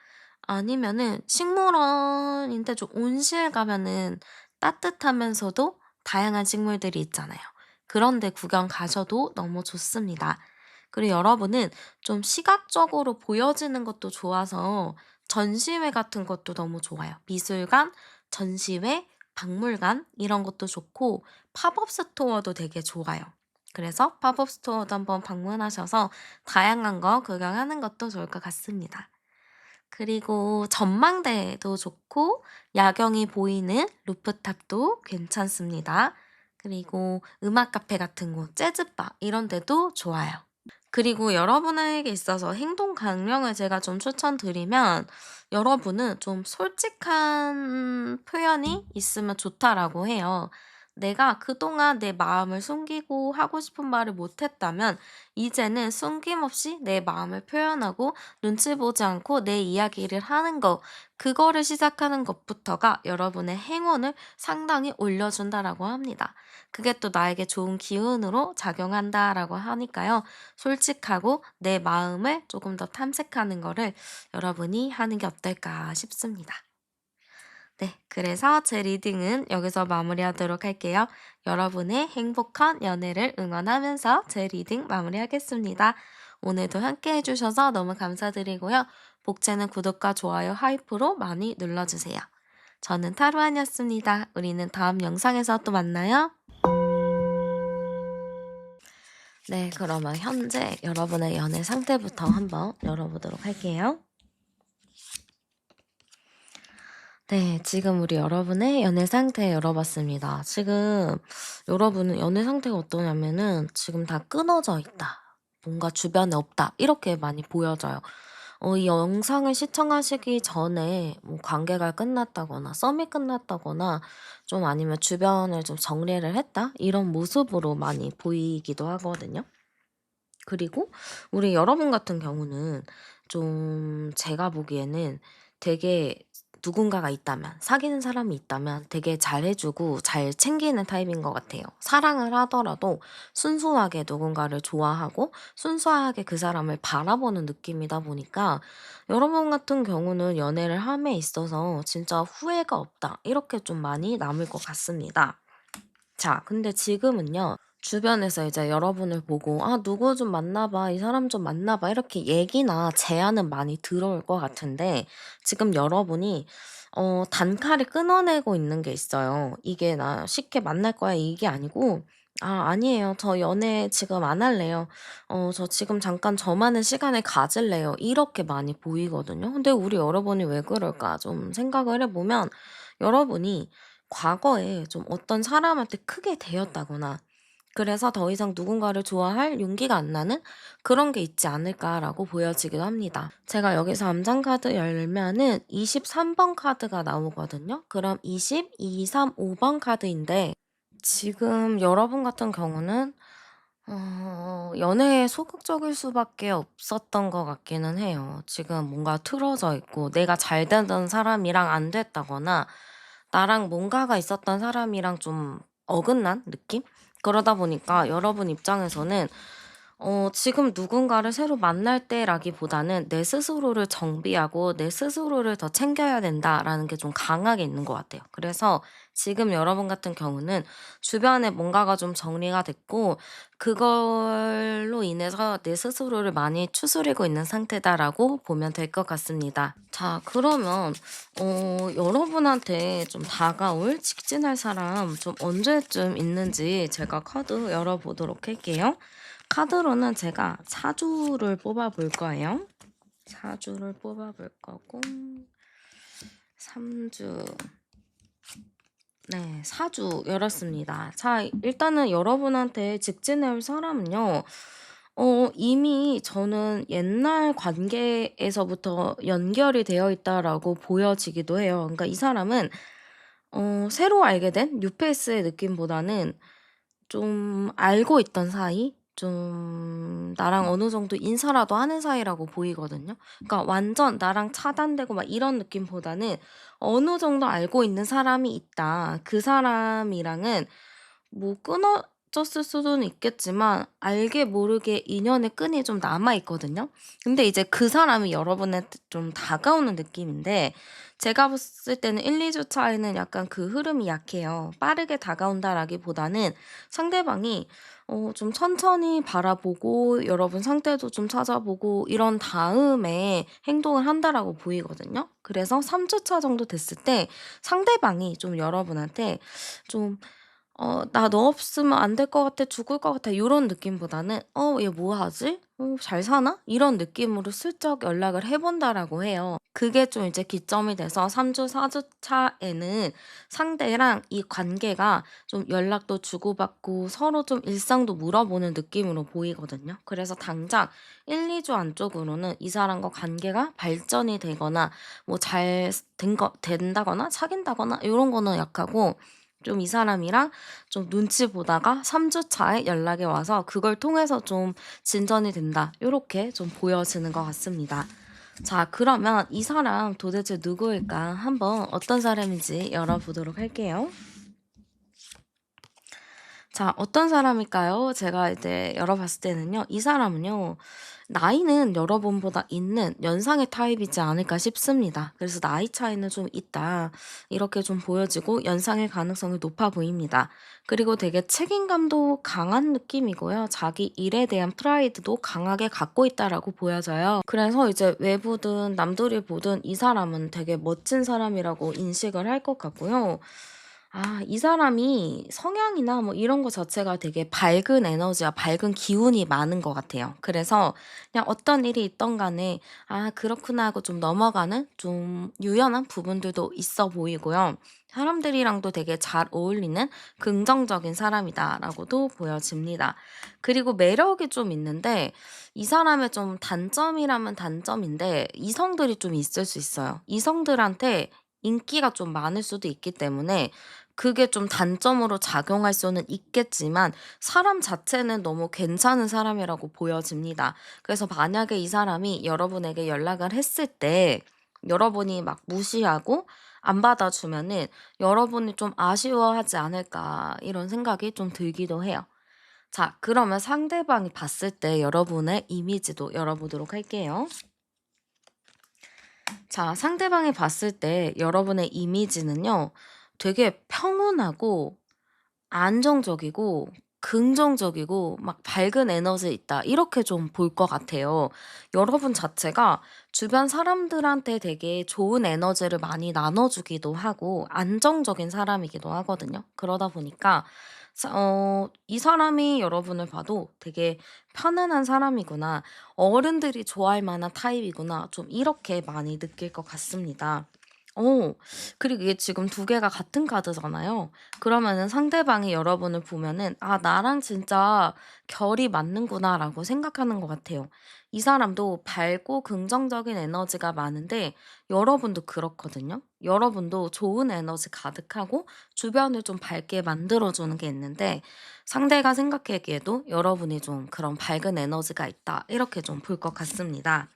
Speaker 1: 아니면은 식물원인데 좀 온실 가면은 따뜻하면서도 다양한 식물들이 있잖아요. 그런 데 구경 가셔도 너무 좋습니다. 그리고 여러분은 좀 시각적으로 보여지는 것도 좋아서 전시회 같은 것도 너무 좋아요. 미술관, 전시회, 박물관 이런 것도 좋고 팝업 스토어도 되게 좋아요. 그래서 팝업 스토어도 한번 방문하셔서 다양한 거 구경하는 것도 좋을 것 같습니다. 그리고 전망대도 좋고 야경이 보이는 루프탑도 괜찮습니다. 그리고 음악 카페 같은 곳, 재즈바 이런 데도 좋아요. 그리고 여러분에게 있어서 행동 강령을 제가 좀 추천드리면 여러분은 좀 솔직한 표현이 있으면 좋다라고 해요. 내가 그동안 내 마음을 숨기고 하고 싶은 말을 못했다면 이제는 숨김없이 내 마음을 표현하고 눈치 보지 않고 내 이야기를 하는 거, 그거를 시작하는 것부터가 여러분의 행운을 상당히 올려준다라고 합니다. 그게 또 나에게 좋은 기운으로 작용한다라고 하니까요. 솔직하고 내 마음을 조금 더 탐색하는 거를 여러분이 하는 게 어떨까 싶습니다. 네, 그래서 제 리딩은 여기서 마무리하도록 할게요. 여러분의 행복한 연애를 응원하면서 제 리딩 마무리하겠습니다. 오늘도 함께 해주셔서 너무 감사드리고요. 복채는 구독과 좋아요, 하이프로 많이 눌러주세요. 저는 타로안이었습니다. 우리는 다음 영상에서 또 만나요. 네, 그러면 현재 여러분의 연애 상태부터 한번 열어보도록 할게요. 네, 지금 우리 여러분의 연애 상태 열어봤습니다. 지금 여러분은 연애 상태가 어떠냐면은 지금 다 끊어져 있다. 뭔가 주변에 없다. 이렇게 많이 보여져요. 이 영상을 시청하시기 전에 뭐 관계가 끝났다거나 썸이 끝났다거나 좀 아니면 주변을 좀 정리를 했다. 이런 모습으로 많이 보이기도 하거든요. 그리고 우리 여러분 같은 경우는 좀 제가 보기에는 되게 누군가가 있다면, 사귀는 사람이 있다면 되게 잘해 주고 잘 챙기는 타입인 것 같아요. 사랑을 하더라도 순수하게 누군가를 좋아하고 순수하게 그 사람을 바라보는 느낌이다 보니까 여러분 같은 경우는 연애를 함에 있어서 진짜 후회가 없다. 이렇게 좀 많이 남을 것 같습니다. 자, 근데 지금은요. 주변에서 이제 여러분을 보고 "아 누구 좀 만나 봐. 이 사람 좀 만나 봐." 이렇게 얘기나 제안은 많이 들어올 것 같은데 지금 여러분이 단칼에 끊어내고 있는 게 있어요. 이게 "나 쉽게 만날 거야." 이게 아니고 "아 아니에요. 저 연애 지금 안 할래요. 저 지금 잠깐 저만의 시간을 가질래요." 이렇게 많이 보이거든요. 근데 우리 여러분이 왜 그럴까 좀 생각을 해 보면 여러분이 과거에 좀 어떤 사람한테 크게 대였다거나 그래서 더 이상 누군가를 좋아할 용기가 안 나는 그런 게 있지 않을까라고 보여지기도 합니다. 제가 여기서 암장 카드 열면은 23번 카드가 나오거든요. 그럼 20, 2, 3, 5번 카드인데 지금 여러분 같은 경우는 연애에 소극적일 수밖에 없었던 것 같기는 해요. 지금 뭔가 틀어져 있고 내가 잘 되던 사람이랑 안 됐다거나 나랑 뭔가가 있었던 사람이랑 좀 어긋난 느낌? 그러다 보니까 여러분 입장에서는 지금 누군가를 새로 만날 때라기보다는 '내 스스로를 정비하고 내 스스로를 더 챙겨야 된다.'라는 게 좀 강하게 있는 것 같아요. 그래서 지금 여러분 같은 경우는 주변에 뭔가가 좀 정리가 됐고 그걸로 인해서 '내 스스로를 많이 추스리고 있는 상태다.'라고 보면 될 것 같습니다. 자, 그러면 여러분한테 좀 다가올 직진할 사람 좀 언제쯤 있는지 제가 카드 열어 보도록 할게요. 카드로는 제가 사주를 뽑아 볼 거예요. 사주를 뽑아 볼 거고 3주. 네, 사주 열었습니다. 자, 일단은 여러분한테 직진해 올 사람은요. 이미 저는 옛날 관계에서부터 연결이 되어 있다라고 보여지기도 해요. 그러니까 이 사람은 새로 알게 된 뉴페이스의 느낌보다는 좀 알고 있던 사이? 좀 나랑 어느 정도 인사라도 하는 사이라고 보이거든요. 그러니까 완전 나랑 차단되고 막 이런 느낌보다는 어느 정도 알고 있는 사람이 있다. 그 사람이랑은 뭐 끊어졌을 수는 있겠지만 알게 모르게 인연의 끈이 좀 남아 있거든요. 근데 이제 그 사람이 여러분한테 좀 다가오는 느낌인데 제가 봤을 때는 1-2주 차이는 약간 그 흐름이 약해요. 빠르게 다가온다라기보다는 상대방이 좀 천천히 바라보고 여러분 상태도 좀 찾아보고 이런 다음에 행동을 한다라고 보이거든요. 그래서 3 주차 정도 됐을 때 상대방이 좀 여러분한테 좀 "나 너 없으면 안 될 것 같아. 죽을 것 같아." 요런 느낌보다는 얘 뭐 하지? 잘 사나?' 이런 느낌으로 슬쩍 연락을 해 본다라고 해요. 그게 좀 이제 기점이 돼서 3 주, 4주 차에는 상대랑 이 관계가 좀 연락도 주고받고 서로 좀 일상도 물어보는 느낌으로 보이거든요. 그래서 당장 1-2주 안쪽으로는 이 사람과 관계가 발전이 되거나 뭐 잘 된다거나 사귄다거나 요런 거는 약하고 좀 이 사람이랑 좀 눈치 보다가 3주 차에 연락이 와서 그걸 통해서 좀 진전이 된다. 요렇게 좀 보여지는 것 같습니다. 자, 그러면 이 사람 도대체 누구일까 한번 어떤 사람인지 열어보도록 할게요. 자, 어떤 사람일까요? 제가 이제 열어봤을 때는요. 이 사람은요. 나이는 여러분보다 있는 연상의 타입이지 않을까 싶습니다. 그래서 나이 차이는 좀 있다. 이렇게 좀 보여지고 연상일 가능성이 높아 보입니다. 그리고 되게 책임감도 강한 느낌이고요. 자기 일에 대한 프라이드도 강하게 갖고 있다라고 보여져요. 그래서 이제 외부든 남들이 보든 이 사람은 되게 멋진 사람이라고 인식을 할 것 같고요. 이 사람이 성향이나 뭐 이런 거 자체가 되게 밝은 에너지와 밝은 기운이 많은 것 같아요. 그래서 그냥 어떤 일이 있던 간에 '아 그렇구나.' 하고 좀 넘어가는 좀 유연한 부분들도 있어 보이고요. 사람들이랑도 되게 잘 어울리는 긍정적인 사람이다라고도 보여집니다. 그리고 매력이 좀 있는데 이 사람의 좀 단점이라면 단점인데 이성들이 좀 있을 수 있어요. 이성들한테 인기가 좀 많을 수도 있기 때문에 그게 좀 단점으로 작용할 수는 있겠지만 사람 자체는 너무 괜찮은 사람이라고 보여집니다. 그래서 만약에 이 사람이 여러분에게 연락을 했을 때 여러분이 막 무시하고 안 받아주면은 여러분이 좀 아쉬워하지 않을까 이런 생각이 좀 들기도 해요. 자, 그러면 상대방이 봤을 때 여러분의 이미지도 열어보도록 할게요. 자, 상대방이 봤을 때 여러분의 이미지는요. 되게 평온하고 안정적이고 긍정적이고 막 밝은 에너지 있다. 이렇게 좀 볼 것 같아요. 여러분 자체가 주변 사람들한테 되게 좋은 에너지를 많이 나눠주기도 하고 안정적인 사람이기도 하거든요. 그러다 보니까 이 사람이 여러분을 봐도 되게 편안한 사람이구나. 어른들이 좋아할 만한 타입이구나. 좀 이렇게 많이 느낄 것 같습니다. 어 그리고 이게 지금 두 개가 같은 카드잖아요. 그러면은 상대방이 여러분을 보면은 '아 나랑 진짜 결이 맞는구나.'라고 생각하는 것 같아요. 이 사람도 밝고 긍정적인 에너지가 많은데 여러분도 그렇거든요. 여러분도 좋은 에너지 가득하고 주변을 좀 밝게 만들어 주는 게 있는데 상대가 생각하기에도 여러분이 좀 그런 밝은 에너지가 있다. 이렇게 좀 볼 것 같습니다.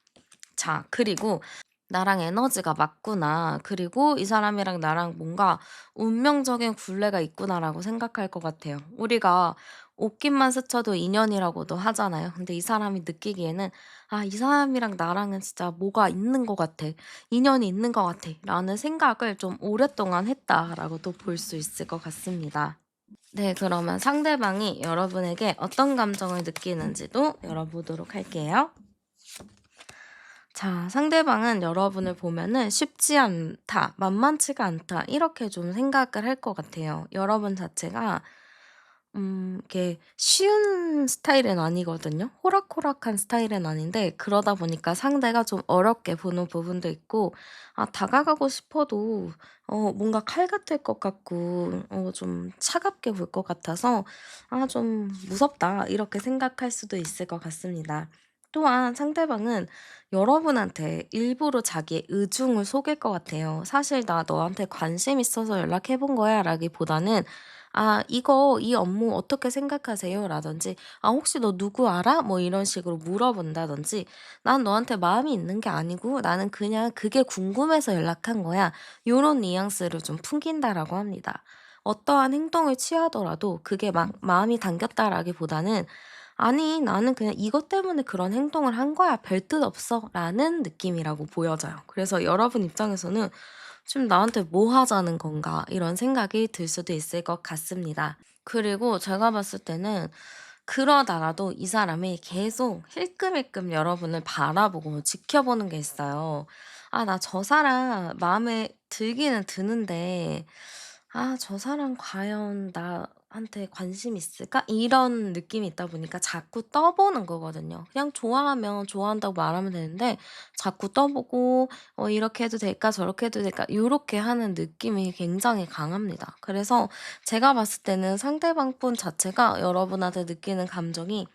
Speaker 1: 자, 그리고 '나랑 에너지가 맞구나. 그리고 이 사람이랑 나랑 뭔가 운명적인 굴레가 있구나.'라고 생각할 것 같아요. 우리가 옷깃만 스쳐도 인연이라고도 하잖아요. 근데 이 사람이 느끼기에는 '아 이 사람이랑 나랑은 진짜 뭐가 있는 것 같아. 인연이 있는 것 같아.'라는 생각을 좀 오랫동안 했다라고도 볼 수 있을 것 같습니다. 네, 그러면 상대방이 여러분에게 어떤 감정을 느끼는지도 열어보도록 할게요. 자, 상대방은 여러분을 보면은 '쉽지 않다. 만만치가 않다.' 이렇게 좀 생각을 할 것 같아요. 여러분 자체가 이렇게 쉬운 스타일은 아니거든요. 호락호락한 스타일은 아닌데 그러다 보니까 상대가 좀 어렵게 보는 부분도 있고 다가가고 싶어도 뭔가 칼 같을 것 같고 좀 차갑게 볼 것 같아서 '아 좀 무섭다.' 이렇게 생각할 수도 있을 것 같습니다. 또한 상대방은 여러분한테 일부러 자기의 의중을 속일 것 같아요. "사실 나 너한테 관심 있어서 연락해 본 거야." 라기보다는 "아 이거 이 업무 어떻게 생각하세요?" 라든지 "아 혹시 너 누구 알아?" 뭐 이런 식으로 물어본다든지 "난 너한테 마음이 있는 게 아니고 나는 그냥 그게 궁금해서 연락한 거야." 요런 뉘앙스를 좀 풍긴다라고 합니다. 어떠한 행동을 취하더라도 그게 막 마음이 당겼다라기보다는 "아니 나는 그냥 이것 때문에 그런 행동을 한 거야. 별뜻 없어."라는 느낌이라고 보여져요. 그래서 여러분 입장에서는 '지금 나한테 뭐 하자는 건가?' 이런 생각이 들 수도 있을 것 같습니다. 그리고 제가 봤을 때는 그러다가도 이 사람이 계속 힐끔힐끔 여러분을 바라보고 지켜보는 게 있어요. '아 나 저 사람 마음에 들기는 드는데 저 사람 과연 나한테 관심 있을까?' 이런 느낌이 있다 보니까 자꾸 떠보는 거거든요. 그냥 좋아하면 좋아한다고 말하면 되는데 자꾸 떠보고 이렇게 해도 될까 저렇게 해도 될까 요렇게 하는 느낌이 굉장히 강합니다. 그래서 제가 봤을 때는 상대방 분 자체가 여러분한테 느끼는 감정이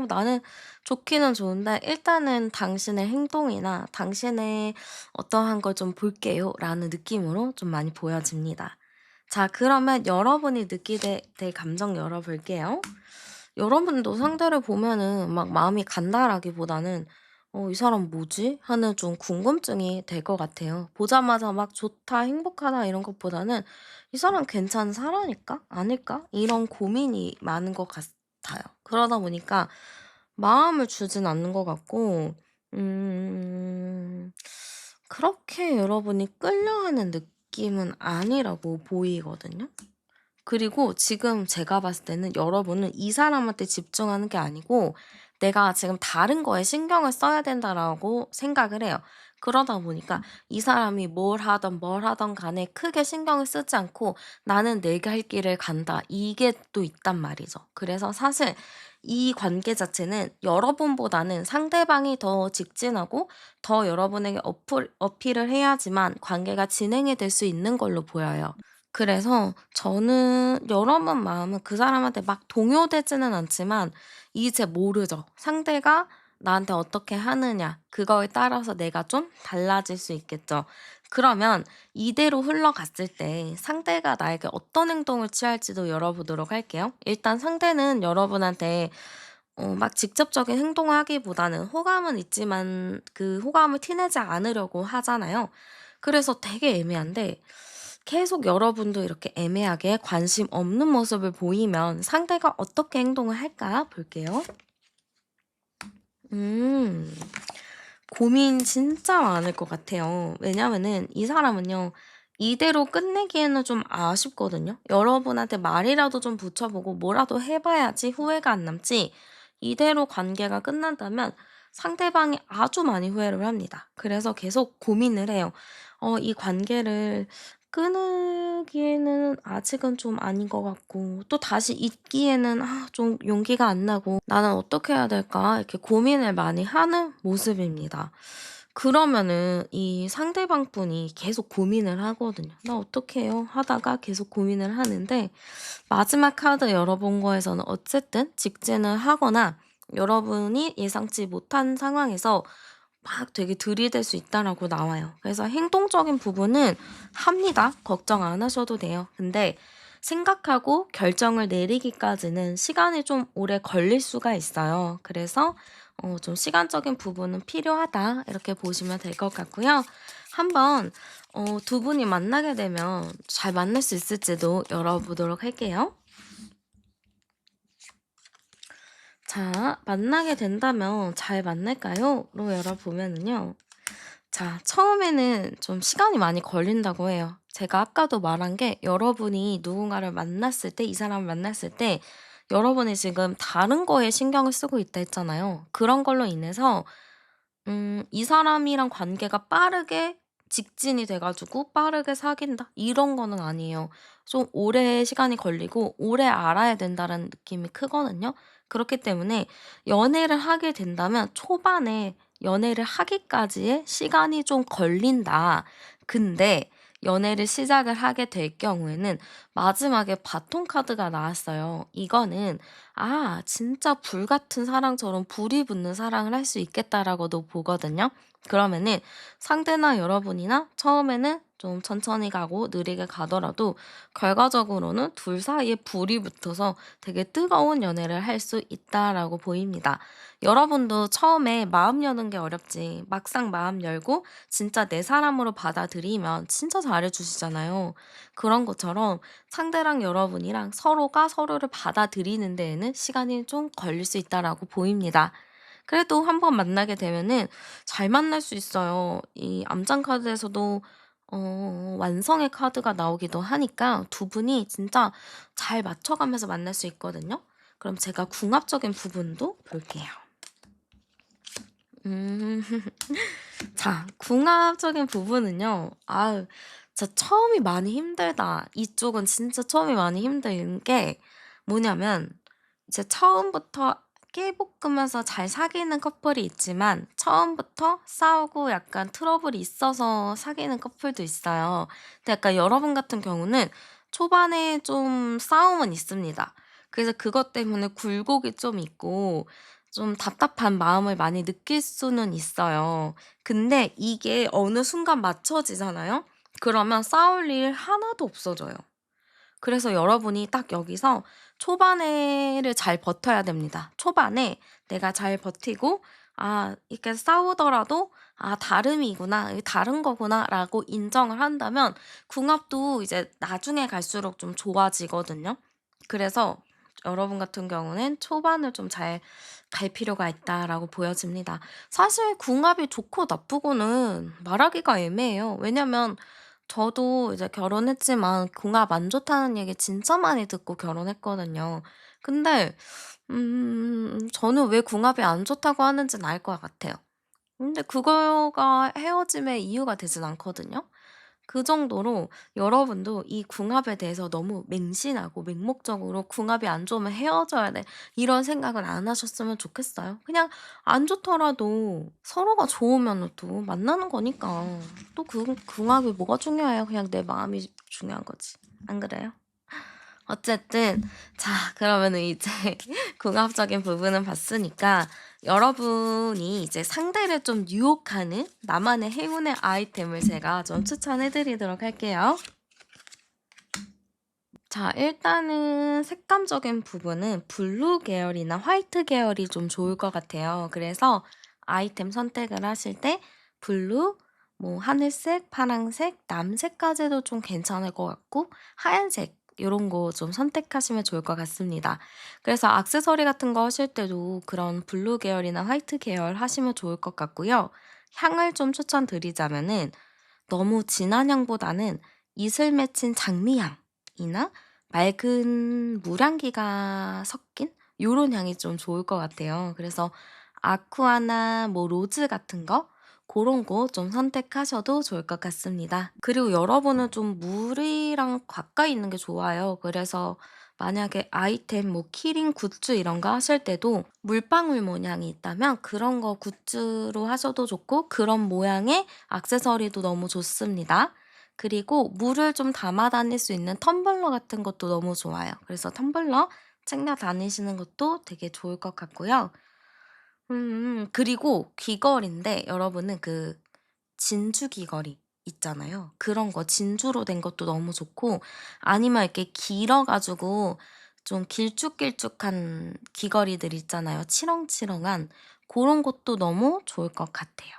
Speaker 1: 나는 좋기는 좋은데 일단은 당신의 행동이나 당신의 어떠한 걸 좀 볼게요.'라는 느낌으로 좀 많이 보여집니다. 자 그러면 여러분이 느끼게 될 감정 열어볼게요. 여러분도 상대를 보면은 막 마음이 간다라기보다는 '이 사람 뭐지?' 하는 좀 궁금증이 될 것 같아요. 보자마자 막 '좋다. 행복하다.' 이런 것보다는 '이 사람 괜찮은 사람일까? 아닐까?' 이런 고민이 많은 것 같아요. 그러다 보니까 마음을 주진 않는 것 같고 음 그렇게 여러분이 끌려하는 느낌은 아니라고 보이거든요. 그리고 지금 제가 봤을 때는 여러분은 이 사람한테 집중하는 게 아니고 '내가 지금 다른 거에 신경을 써야 된다.'라고 생각을 해요. 그러다 보니까 이 사람이 뭘 하든 간에 크게 신경을 쓰지 않고 '나는 내 갈 길을 간다.' 이게 또 있단 말이죠. 그래서 사실 이 관계 자체는 여러분보다는 상대방이 더 직진하고 더 여러분에게 어필을 해야지만 관계가 진행이 될 수 있는 걸로 보여요. 그래서 저는 여러분 마음은 그 사람한테 막 동요되지는 않지만 이제 모르죠. 상대가 나한테 어떻게 하느냐 그거에 따라서 내가 좀 달라질 수 있겠죠. 그러면 이대로 흘러갔을 때 상대가 나에게 어떤 행동을 취할지도 열어보도록 할게요. 일단 상대는 여러분한테 막 직접적인 행동을 하기보다는 호감은 있지만 그 호감을 티내지 않으려고 하잖아요. 그래서 되게 애매한데 계속 여러분도 이렇게 애매하게 관심 없는 모습을 보이면 상대가 어떻게 행동을 할까 볼게요. 음. 고민 진짜 많을 것 같아요. 왜냐면은 이 사람은요. 이대로 끝내기에는 좀 아쉽거든요. 여러분한테 말이라도 좀 붙여보고 뭐라도 해 봐야지 후회가 안 남지 이대로 관계가 끝난다면 상대방이 아주 많이 후회를 합니다. 그래서 계속 고민을 해요. 이 관계를 끊기에는 아직은 좀 아닌 것 같고 또 다시 잇기에는 좀 용기가 안 나고 '나는 어떻게 해야 될까?' 이렇게 고민을 많이 하는 모습입니다. 그러면은 이 상대방 분이 계속 고민을 하거든요. "나 어떡해요?" 하다가 계속 고민을 하는데 마지막 카드 열어본 거에서는 어쨌든 직진을 하거나 여러분이 예상치 못한 상황에서 막 되게 들이댈 수 있다라고 나와요. 그래서 행동적인 부분은 합니다. 걱정 안 하셔도 돼요. 근데 생각하고 결정을 내리기까지는 시간이 좀 오래 걸릴 수가 있어요. 그래서 좀 시간적인 부분은 필요하다. 이렇게 보시면 될 것 같고요. 한번 두 분이 만나게 되면 잘 만날 수 있을지도 열어보도록 할게요. 자, 만나게 된다면 잘 만날까요? 로 열어보면은요. 자, 처음에는 좀 시간이 많이 걸린다고 해요. 제가 아까도 말한 게 여러분이 누군가를 만났을 때, 이 사람을 만났을 때 여러분이 지금 다른 거에 신경을 쓰고 있다 했잖아요. 그런 걸로 인해서 이 사람이랑 관계가 빠르게 직진이 돼 가지고 빠르게 사귄다 이런 거는 아니에요. 좀 오래 시간이 걸리고 오래 알아야 된다는 느낌이 크거든요. 그렇기 때문에 연애를 하게 된다면 초반에 연애를 하기까지의 시간이 좀 걸린다. 근데 연애를 시작을 하게 될 경우에는 마지막에 바톤 카드가 나왔어요. 이거는 '아 진짜 불 같은 사랑처럼 불이 붙는 사랑을 할 수 있겠다.'라고도 보거든요. 그러면은 상대나 여러분이나 처음에는 좀 천천히 가고 느리게 가더라도 결과적으로는 둘 사이에 불이 붙어서 되게 뜨거운 연애를 할 수 있다라고 보입니다. 여러분도 처음에 마음 여는 게 어렵지 막상 마음 열고 진짜 내 사람으로 받아들이면 진짜 잘해주시잖아요. 그런 것처럼 상대랑 여러분이랑 서로가 서로를 받아들이는 데에는 시간이 좀 걸릴 수 있다라고 보입니다. 그래도 한 번 만나게 되면은 잘 만날 수 있어요. 이 암장 카드에서도 완성의 카드가 나오기도 하니까 두 분이 진짜 잘 맞춰가면서 만날 수 있거든요. 그럼 제가 궁합적인 부분도 볼게요. 음. 자, 궁합적인 부분은요. 아유, 진짜 처음이 많이 힘들다. 이쪽은 진짜 처음이 많이 힘든 게 뭐냐면 이제 처음부터 깨볶으면서 잘 사귀는 커플이 있지만 처음부터 싸우고 약간 트러블이 있어서 사귀는 커플도 있어요. 근데 약간 여러분 같은 경우는 초반에 좀 싸움은 있습니다. 그래서 그것 때문에 굴곡이 좀 있고 좀 답답한 마음을 많이 느낄 수는 있어요. 근데 이게 어느 순간 맞춰지잖아요? 그러면 싸울 일 하나도 없어져요. 그래서 여러분이 딱 여기서 초반에를 잘 버텨야 됩니다. 초반에 내가 잘 버티고 이렇게 싸우더라도 '다름이구나. 이게 다른 거구나.'라고 인정을 한다면 궁합도 이제 나중에 갈수록 좀 좋아지거든요. 그래서 여러분 같은 경우는 '초반을 좀 잘 갈 필요가 있다.'라고 보여집니다. 사실 궁합이 좋고 나쁘고는 말하기가 애매해요. 왜냐면 저도 이제 결혼했지만 궁합 안 좋다는 얘기 진짜 많이 듣고 결혼했거든요. 근데 저는 왜 궁합이 안 좋다고 하는지는 알 것 같아요. 근데 그거가 헤어짐의 이유가 되진 않거든요. 그 정도로 여러분도 이 궁합에 대해서 너무 맹신하고 맹목적으로 '궁합이 안 좋으면 헤어져야 돼.' 이런 생각은 안 하셨으면 좋겠어요. 그냥 안 좋더라도 서로가 좋으면은 또 만나는 거니까. 또 그 궁합이 뭐가 중요해요. 그냥 내 마음이 중요한 거지. 안 그래요? 어쨌든 자 그러면은 이제 궁합적인 부분은 봤으니까 여러분이 이제 상대를 좀 유혹하는 나만의 행운의 아이템을 제가 좀 추천해 드리도록 할게요. 자 일단은 색감적인 부분은 블루 계열이나 화이트 계열이 좀 좋을 것 같아요. 그래서 아이템 선택을 하실 때 블루, 뭐 하늘색, 파랑색, 남색까지도 좀 괜찮을 것 같고 하얀색 요런 거 좀 선택하시면 좋을 것 같습니다. 그래서 액세서리 같은 거 하실 때도 그런 블루 계열이나 화이트 계열 하시면 좋을 것 같고요. 향을 좀 추천드리자면은 너무 진한 향보다는 이슬 맺힌 장미향이나 맑은 물향기가 섞인 요런 향이 좀 좋을 것 같아요. 그래서 아쿠아나 뭐 로즈 같은 거 고런 거 좀 선택하셔도 좋을 것 같습니다. 그리고 여러분은 좀 물이랑 가까이 있는 게 좋아요. 그래서 만약에 아이템 뭐 키링 굿즈 이런 거 하실 때도 물방울 모양이 있다면 그런 거 굿즈로 하셔도 좋고 그런 모양의 액세서리도 너무 좋습니다. 그리고 물을 좀 담아 다닐 수 있는 텀블러 같은 것도 너무 좋아요. 그래서 텀블러 챙겨 다니시는 것도 되게 좋을 것 같고요. 그리고 귀걸이인데 여러분은 그 진주 귀걸이 있잖아요. 그런 거 진주로 된 것도 너무 좋고 아니면 이렇게 길어 가지고 좀 길쭉길쭉한 귀걸이들 있잖아요. 치렁치렁한 고런 것도 너무 좋을 것 같아요.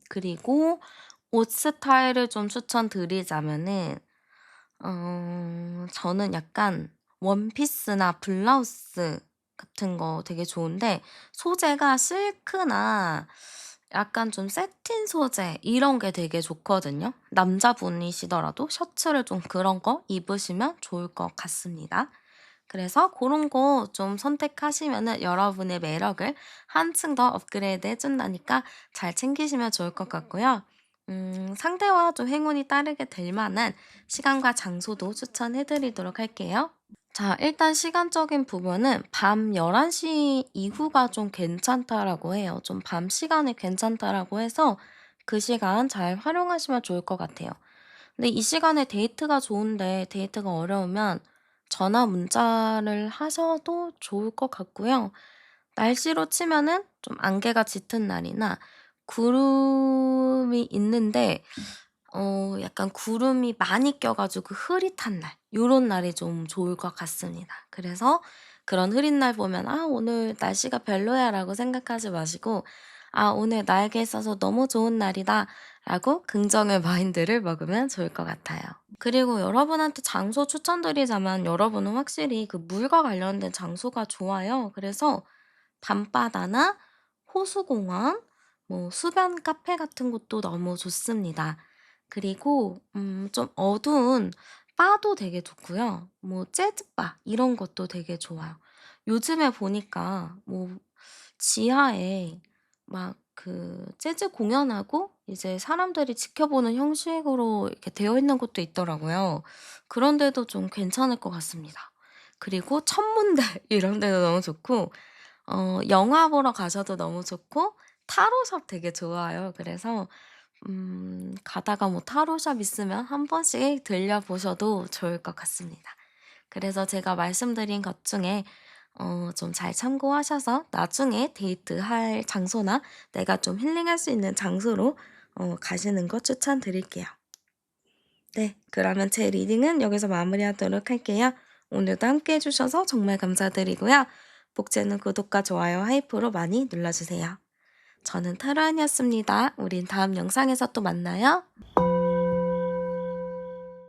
Speaker 1: 그리고 옷 스타일을 좀 추천드리자면은 저는 약간 원피스나 블라우스 같은 거 되게 좋은데 소재가 실크나 약간 좀 세틴 소재 이런 게 되게 좋거든요. 남자분이시더라도 셔츠를 좀 그런 거 입으시면 좋을 것 같습니다. 그래서 그런 거 좀 선택하시면은 여러분의 매력을 한층 더 업그레이드 해 준다니까 잘 챙기시면 좋을 것 같고요. 상대와 좀 행운이 따르게 될 만한 시간과 장소도 추천해 드리도록 할게요. 자 일단 시간적인 부분은 밤 11시 이후가 좀 괜찮다라고 해요. 좀 밤 시간이 괜찮다라고 해서 그 시간 잘 활용하시면 좋을 것 같아요. 근데 이 시간에 데이트가 좋은데 데이트가 어려우면 전화 문자를 하셔도 좋을 것 같고요. 날씨로 치면은 좀 안개가 짙은 날이나 구름이 있는데 약간 구름이 많이 껴 가지고 흐릿한 날 요런 날이 좀 좋을 것 같습니다. 그래서 그런 흐린 날 보면 '아 오늘 날씨가 별로야.'라고 생각하지 마시고 '아 오늘 나에게 있어서 너무 좋은 날이다.'라고 긍정의 마인드를 먹으면 좋을 것 같아요. 그리고 여러분한테 장소 추천드리자면 여러분은 확실히 그 물과 관련된 장소가 좋아요. 그래서 밤바다나 호수공원, 뭐 수변 카페 같은 곳도 너무 좋습니다. 그리고 좀 어두운 바도 되게 좋고요. 뭐 재즈바 이런 것도 되게 좋아요. 요즘에 보니까 뭐 지하에 막 그 재즈 공연하고 이제 사람들이 지켜보는 형식으로 이렇게 되어 있는 곳도 있더라고요. 그런 데도 좀 괜찮을 것 같습니다. 그리고 천문대 이런 데도 너무 좋고 영화 보러 가셔도 너무 좋고 타로샵 되게 좋아요. 그래서 가다가 뭐 타로샵 있으면 한 번씩 들려보셔도 좋을 것 같습니다. 그래서 제가 말씀드린 것 중에 좀 잘 참고하셔서 나중에 데이트할 장소나 내가 좀 힐링할 수 있는 장소로 가시는 거 추천드릴게요. 네. 그러면 제 리딩은 여기서 마무리하도록 할게요. 오늘도 함께 해 주셔서 정말 감사드리고요. 복제는 구독과 좋아요, 하이프로 많이 눌러주세요. 저는 타로안이었습니다. 우린 다음 영상에서 또 만나요.